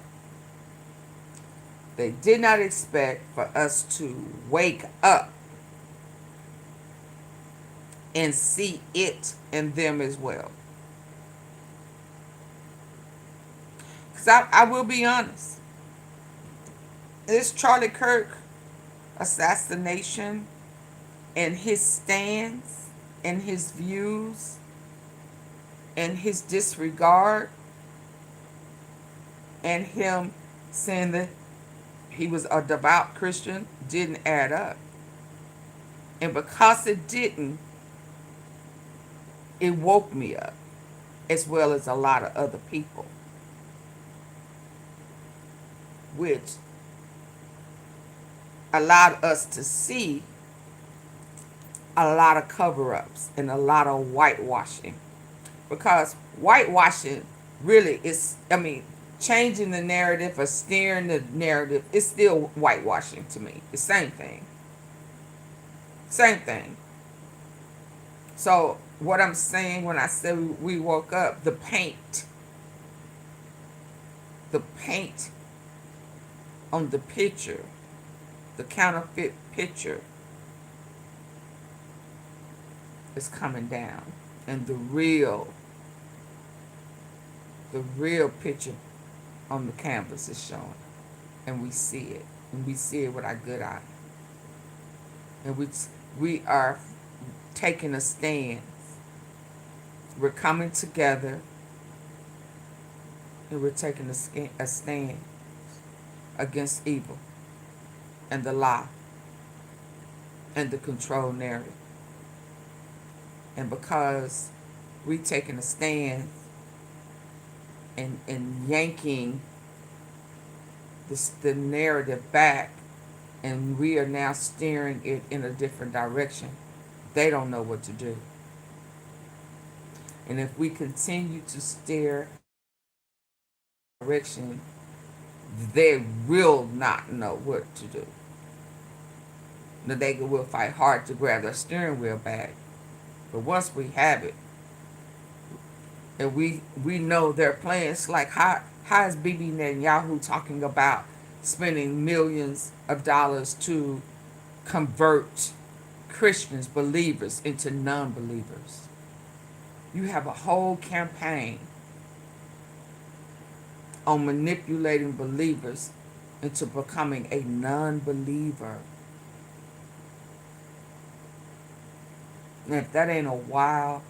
Speaker 1: They did not expect for us to wake up and see it in them as well. Because I will be honest. This Charlie Kirk assassination and his stands and his views and his disregard and him saying that he was a devout Christian didn't add up. And because it didn't, it woke me up, as well as a lot of other people, which allowed us to see a lot of cover-ups and a lot of whitewashing. Because whitewashing really is, changing the narrative or steering the narrative is still whitewashing to me. The same thing. So what I'm saying when I say we woke up, the paint on the picture, the counterfeit picture, is coming down, and the real picture on the canvas is showing, and we see it, with our good eye, and we are taking a stand. We're coming together, and we're taking a stand against evil and the lie and the control narrative. And because we taking a stand and yanking the narrative back, and we are now steering it in a different direction, they don't know what to do. And if we continue to steer direction, they will not know what to do. Now, they will fight hard to grab their steering wheel back, but once we have it, And we know their plans. Like how is Bibi Netanyahu talking about spending millions of dollars to convert Christians, believers, into non-believers? You have a whole campaign on manipulating believers into becoming a non-believer. And if that ain't a wild,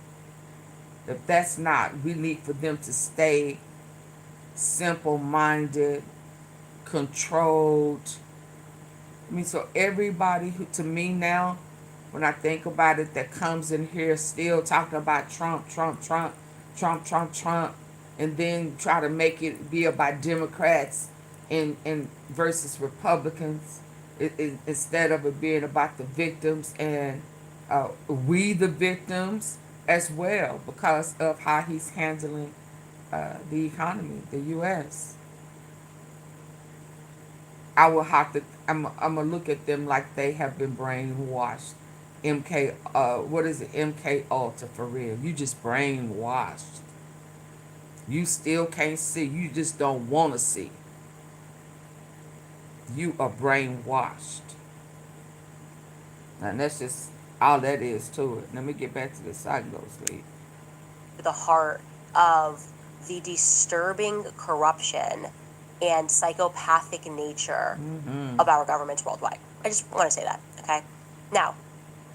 Speaker 1: if that's not, we need for them to stay simple-minded, controlled. I mean, so everybody who, to me now, when I think about it, that comes in here still talking about Trump, Trump, Trump, Trump, Trump, Trump, and then try to make it be about Democrats and versus Republicans, instead of it being about the victims and we the victims as well, because of how he's handling the economy, the U.S. I will have to. I'm gonna look at them like they have been brainwashed. What is it? MK Ultra for real. You just brainwashed. You still can't see. You just don't want to see. You are brainwashed, and that's just all that is to it. Let me get back to this so I can go to sleep.
Speaker 8: The heart of the disturbing corruption and psychopathic nature of our governments worldwide. I just want to say that, okay? Now,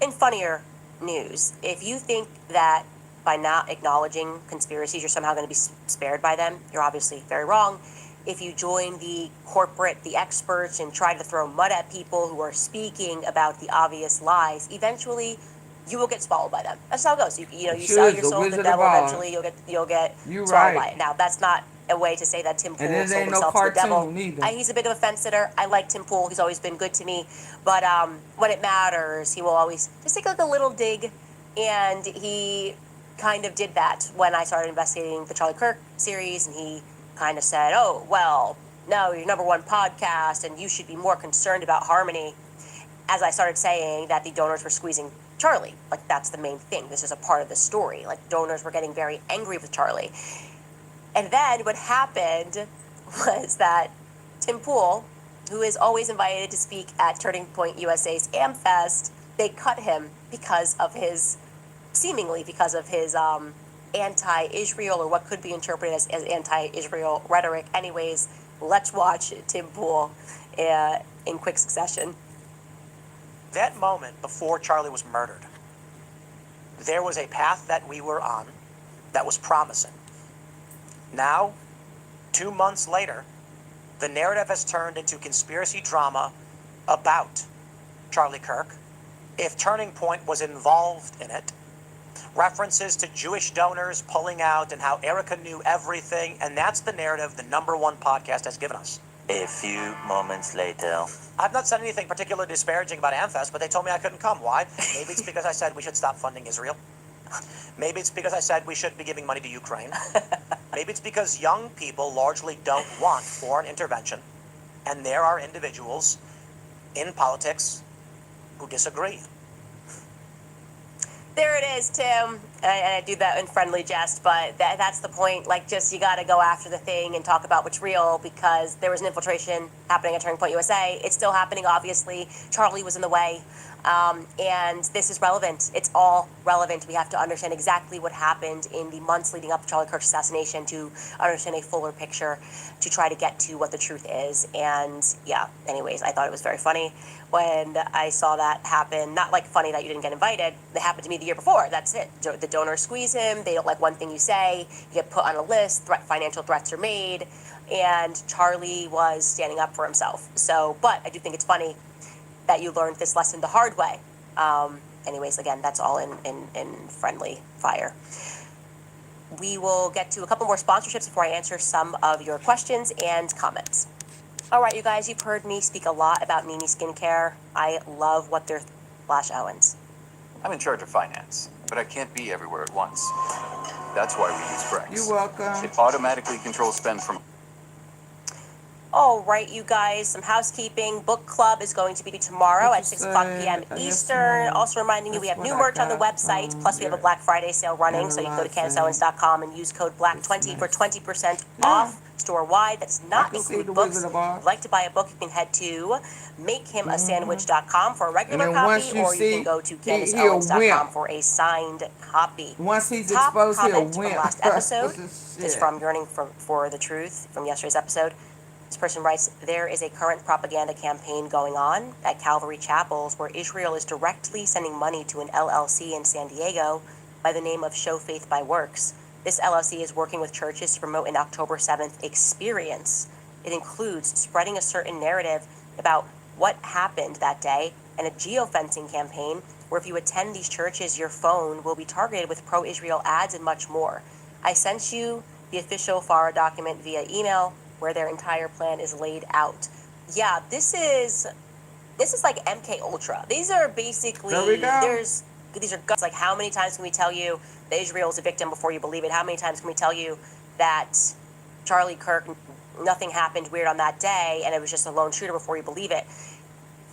Speaker 8: in funnier news, if you think that by not acknowledging conspiracies you're somehow going to be spared by them, you're obviously very wrong. If you join the corporate, the experts, and try to throw mud at people who are speaking about the obvious lies, eventually you will get swallowed by them. That's how it goes. You sell your soul to the devil. Eventually, you'll get swallowed by it. Now, that's not a way to say that Tim Pool sold himself to the devil. He's a bit of a fence sitter. I like Tim Pool. He's always been good to me. But when it matters, he will always just take like a little dig. And he kind of did that when I started investigating the Charlie Kirk series, and he kind of said, "Oh, well, no, you're #1 podcast, and you should be more concerned about harmony." As I started saying that the donors were squeezing Charlie, like that's the main thing. This is a part of the story. Like donors were getting very angry with Charlie. And then what happened was that Tim Pool, who is always invited to speak at Turning Point USA's AmFest, they cut him because of his anti-Israel, or what could be interpreted as anti-Israel rhetoric. Anyways, let's watch Tim Pool in quick succession.
Speaker 12: That moment before Charlie was murdered, there was a path that we were on that was promising. Now, 2 months later, the narrative has turned into conspiracy drama about Charlie Kirk. If Turning Point was involved in it, references to Jewish donors pulling out and how Erica knew everything, and that's the narrative the #1 podcast has given us.
Speaker 13: A few moments later.
Speaker 12: I've not said anything particularly disparaging about AmFest, but they told me I couldn't come. Why? Maybe it's because I said we should stop funding Israel. Maybe it's because I said we shouldn't be giving money to Ukraine. Maybe it's because young people largely don't want foreign intervention, and there are individuals in politics who disagree.
Speaker 8: There it is, Tim. And I do that in friendly jest, but that's the point. Like, just you got to go after the thing and talk about what's real, because there was an infiltration happening at Turning Point USA. It's still happening, obviously. Charlie was in the way. And this is relevant. It's all relevant. We have to understand exactly what happened in the months leading up to Charlie Kirk's assassination to understand a fuller picture, to try to get to what the truth is. And yeah, anyways, I thought it was very funny when I saw that happen. Not like funny that you didn't get invited. It happened to me the year before. That's it. The donors squeeze him. They don't like one thing you say. You get put on a list. Financial threats are made. And Charlie was standing up for himself. So, but I do think it's funny that you learned this lesson the hard way. Anyways, again, that's all in friendly fire. We will get to a couple more sponsorships before I answer some of your questions and comments. All right, you guys, you've heard me speak a lot about Nini Skincare. I love what they're /Owens.
Speaker 14: I'm in charge of finance, but I can't be everywhere at once. That's why we use Brex.
Speaker 1: You're welcome.
Speaker 14: It automatically controls spend from...
Speaker 8: All right, you guys, some housekeeping. Book club is going to be tomorrow at 6 o'clock p.m. Eastern. Also reminding you, we have new merch on the website, plus we have a Black Friday sale running, so you can go to CandaceOwens.com and use code BLACK20 for 20% off store-wide. That does not include books. If you'd like to buy a book, you can head to MakeHimASandwich.com for a regular copy, or you can go to CandaceOwens.com for a signed copy.
Speaker 1: Once he's
Speaker 8: Top
Speaker 1: exposed, he'll
Speaker 8: comment from
Speaker 1: wimp.
Speaker 8: last episode
Speaker 1: This
Speaker 8: is from Yearning for the Truth from yesterday's episode. This person writes, there is a current propaganda campaign going on at Calvary Chapels where Israel is directly sending money to an LLC in San Diego by the name of Show Faith by Works. This LLC is working with churches to promote an October 7th experience. It includes spreading a certain narrative about what happened that day and a geofencing campaign where if you attend these churches, your phone will be targeted with pro-Israel ads and much more. I sent you the official FARA document via email where their entire plan is laid out. Yeah, this is like MK Ultra. These are basically,
Speaker 1: There we go.
Speaker 8: these are guts. Like, how many times can we tell you that Israel is a victim before you believe it? How many times can we tell you that Charlie Kirk, nothing happened weird on that day and it was just a lone shooter before you believe it?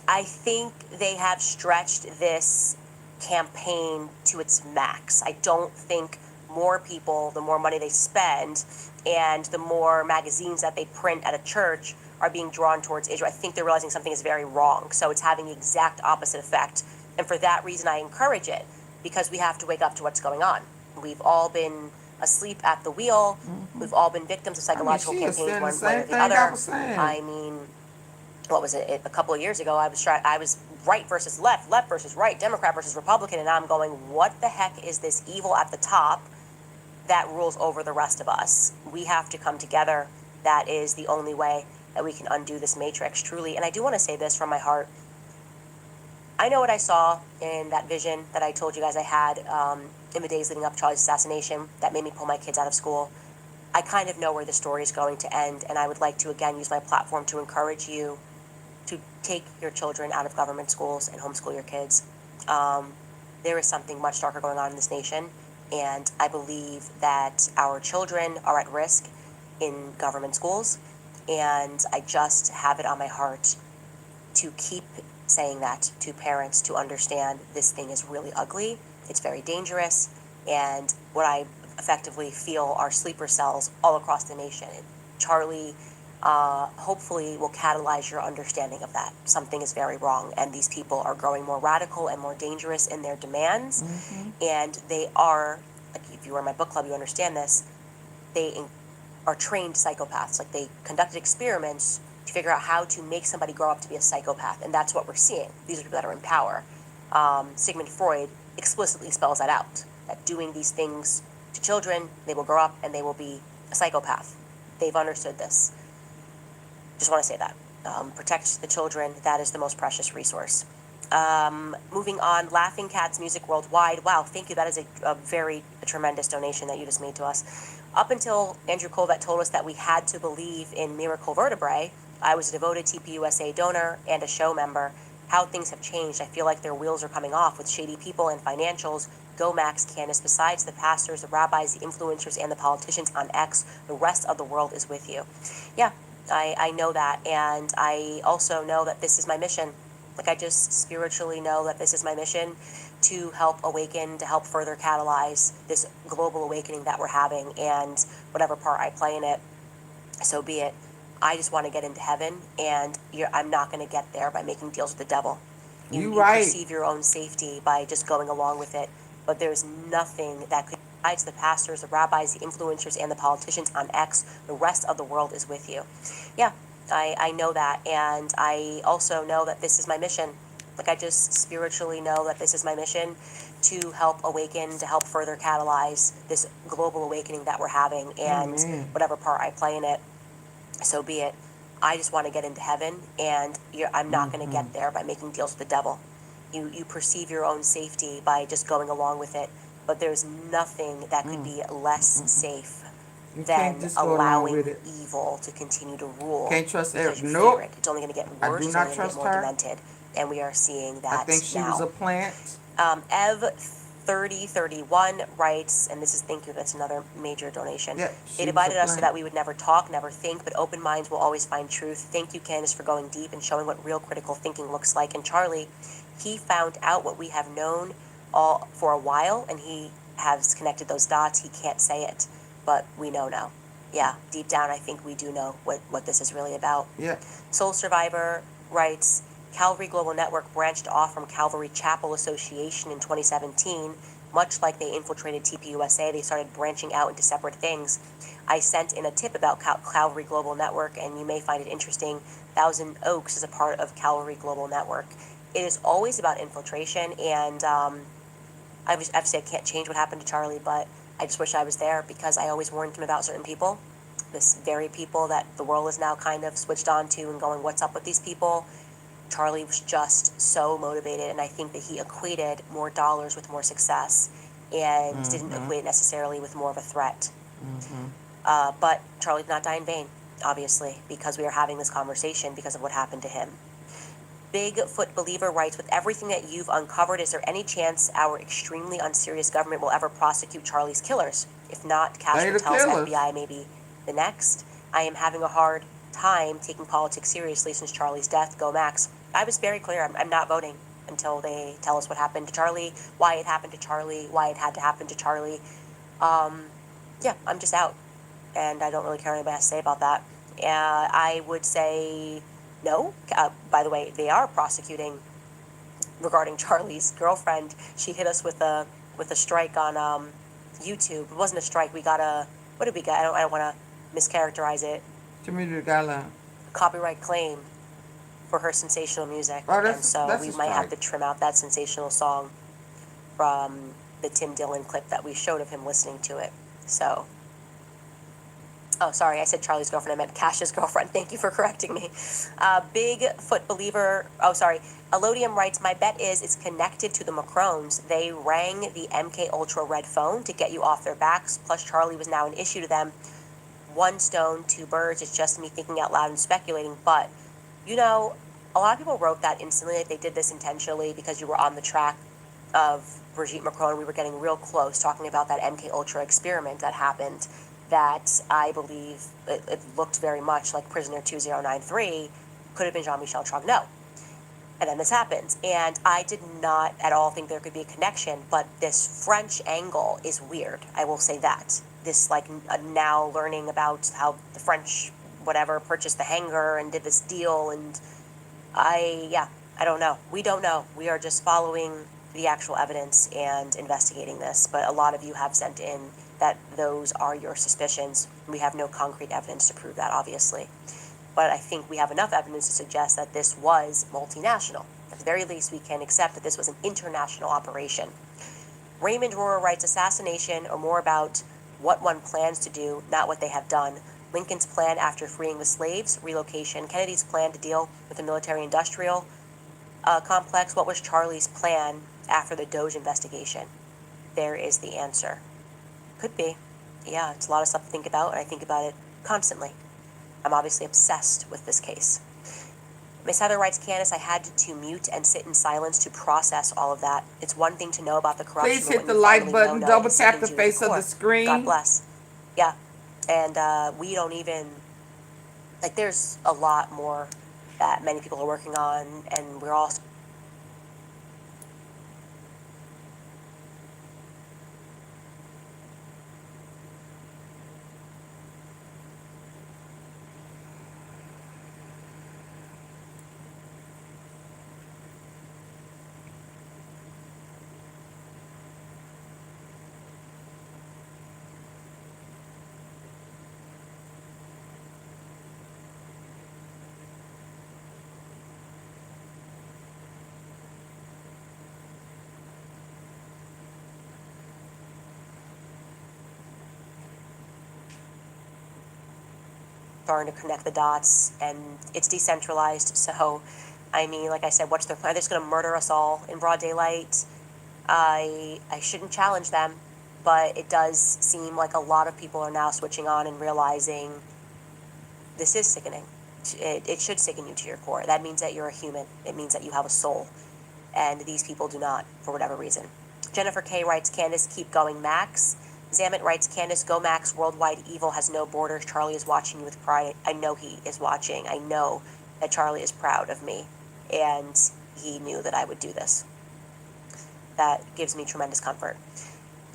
Speaker 8: I think they have stretched this campaign to its max. I don't think more people, the more money they spend, and the more magazines that they print at a church are being drawn towards Israel. I think they're realizing something is very wrong. So it's having the exact opposite effect. And for that reason, I encourage it, because we have to wake up to what's going on. We've all been asleep at the wheel. We've all been victims of psychological campaigns, one way or the other. I mean, what was it? A couple of years ago, I was right versus left versus right, Democrat versus Republican, and I'm going, what the heck is this evil at the top that rules over the rest of us? We have to come together. That is the only way that we can undo this matrix, truly. And I do want to say this from my heart. I know what I saw in that vision that I told you guys I had in the days leading up to Charlie's assassination that made me pull my kids out of school. I kind of know where the story is going to end, and I would like to, again, use my platform to encourage you to take your children out of government schools and homeschool your kids. There is something much darker going on in this nation, and I believe that our children are at risk in government schools, and I just have it on my heart to keep saying that to parents, to understand this thing is really ugly, it's very dangerous, and what I effectively feel are sleeper cells all across the nation. Charlie hopefully will catalyze your understanding of that. Something is very wrong, and these people are growing more radical and more dangerous in their demands, and they are, like, if you were in my book club, you understand this, they are trained psychopaths. Like, they conducted experiments to figure out how to make somebody grow up to be a psychopath, and that's what we're seeing. These are people that are in power. Sigmund Freud explicitly spells that out, that doing these things to children, they will grow up and they will be a psychopath. They've understood this. Just want to say that. Protect the children. That is the most precious resource. Moving on, Laughing Cats Music Worldwide. Wow, thank you. That is a very tremendous donation that you just made to us. Up until Andrew Colvett told us that we had to believe in miracle vertebrae, I was a devoted TPUSA donor and a show member. How things have changed. I feel like their wheels are coming off with shady people and financials. Go Max, Candace. Besides the pastors, the rabbis, the influencers, and the politicians on X, the rest of the world is with you. Yeah, I know that, and I also know that this is my mission. Like, I just spiritually know that this is my mission, to help awaken, to help further catalyze this global awakening that we're having, and whatever part I play in it, so be it. I just want to get into heaven, and I'm not going to get there by making deals with the devil. You perceive your own safety by just going along with it, but there's nothing that could, besides the pastors, the rabbis, the influencers, and the politicians on X, the rest of the world is with you. Yeah, I know that, and I also know that this is my mission. Like, I just spiritually know that this is my mission, to help awaken, to help further catalyze this global awakening that we're having, and whatever part I play in it, so be it. I just want to get into heaven, and I'm not going to get there by making deals with the devil. You perceive your own safety by just going along with it, but there's nothing that could be less safe than allowing evil to continue to rule.
Speaker 1: Can't trust
Speaker 8: because you
Speaker 1: nope.
Speaker 8: fear it. It's only going to get
Speaker 1: I
Speaker 8: worse.
Speaker 1: do not
Speaker 8: it's
Speaker 1: trust
Speaker 8: only going to get more
Speaker 1: her.
Speaker 8: demented, and we are seeing that
Speaker 1: I think she
Speaker 8: now.
Speaker 1: was a plant.
Speaker 8: Ev 3031 writes, and this is, thank you, that's another major donation.
Speaker 1: Yeah,
Speaker 8: They divided us so that we would never talk, never think, but open minds will always find truth. Thank you, Candace, for going deep and showing what real critical thinking looks like. And Charlie, he found out what we have known all for a while, and he has connected those dots. He can't say it, but we know now. Yeah, deep down, I think we do know what this is really about.
Speaker 1: Yeah.
Speaker 8: Soul Survivor writes, Calvary Global Network branched off from Calvary Chapel Association in 2017. Much like they infiltrated TPUSA, they started branching out into separate things. I sent in a tip about Calvary Global Network, and you may find it interesting. Thousand Oaks is a part of Calvary Global Network. It is always about infiltration, and obviously I can't change what happened to Charlie, but I just wish I was there because I always warned him about certain people. This very people that the world is now kind of switched on to and going, what's up with these people? Charlie was just so motivated, and I think that he equated more dollars with more success and didn't equate necessarily with more of a threat. But Charlie did not die in vain, obviously, because we are having this conversation because of what happened to him. Bigfoot Believer writes, with everything that you've uncovered, is there any chance our extremely unserious government will ever prosecute Charlie's killers? If not, Castro tells FBI maybe the next. I am having a hard time taking politics seriously since Charlie's death. Go Max. I was very clear. I'm not voting until they tell us what happened to Charlie, why it happened to Charlie, why it had to happen to Charlie. Yeah, I'm just out. And I don't really care what anybody has to say about that. I would say no. By the way, they are prosecuting regarding Charlie's girlfriend. She hit us with a strike on YouTube. It wasn't a strike. We got a, what did we get? I don't want to mischaracterize it. Copyright claim for her sensational music. And so we might have to trim out that sensational song from the Tim Dillon clip that we showed of him listening to it. So, oh, sorry, I said Charlie's girlfriend. I meant Cash's girlfriend. Thank you for correcting me. Bigfoot Believer, oh, sorry. Elodium writes, my bet is it's connected to the Macrones. They rang the MK Ultra red phone to get you off their backs. Plus, Charlie was now an issue to them. One stone, two birds. It's just me thinking out loud and speculating. But, you know, a lot of people wrote that instantly, that they did this intentionally because you were on the track of Brigitte Macron. We were getting real close talking about that MK Ultra experiment that happened that I believe it looked very much like Prisoner 2093 could have been Jean-Michel Trogneau. And then this happens. And I did not at all think there could be a connection, but this French angle is weird. I will say that. This, like, now learning about how the French, whatever, purchased the hangar and did this deal, and I don't know. We don't know. We are just following the actual evidence and investigating this. But a lot of you have sent in that those are your suspicions. We have no concrete evidence to prove that, obviously. But I think we have enough evidence to suggest that this was multinational. At the very least, we can accept that this was an international operation. Raymond Rohrer writes, assassination, or more about what one plans to do, not what they have done. Lincoln's plan after freeing the slaves, relocation. Kennedy's plan to deal with the military-industrial complex. What was Charlie's plan after the Doge investigation? There is the answer. Could be. Yeah, it's a lot of stuff to think about, and I think about it constantly. I'm obviously obsessed with this case. Miss Heather writes, Candace, I had to mute and sit in silence to process all of that. It's one thing to know about the corruption.
Speaker 1: Please hit the like button, double tap the face of the screen.
Speaker 8: God bless. Yeah. And we don't even, like, there's a lot more that many people are working on, and we're all starting to connect the dots, and it's decentralized. So, I mean, like I said, what's their plan? They're just going to murder us all in broad daylight. I shouldn't challenge them, but it does seem like a lot of people are now switching on and realizing this is sickening. It should sicken you to your core. That means that you're a human. It means that you have a soul, and these people do not, for whatever reason. Jennifer K writes, Candace, keep going, Max. Zamet writes, Candace, go Max, worldwide evil has no borders. Charlie is watching you with pride. I know he is watching. I know that Charlie is proud of me, and he knew that I would do this. That gives me tremendous comfort.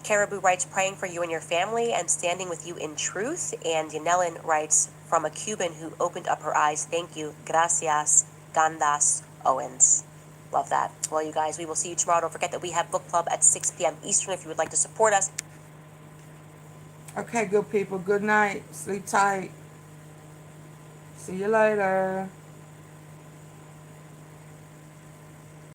Speaker 8: Caribou writes, praying for you and your family and standing with you in truth. And Yanelin writes, from a Cuban who opened up her eyes, thank you, gracias, Candace, Owens. Love that. Well, you guys, we will see you tomorrow. Don't forget that we have book club at 6 p.m. Eastern if you would like to support us.
Speaker 1: Okay, good people. Good night. Sleep tight. See you later.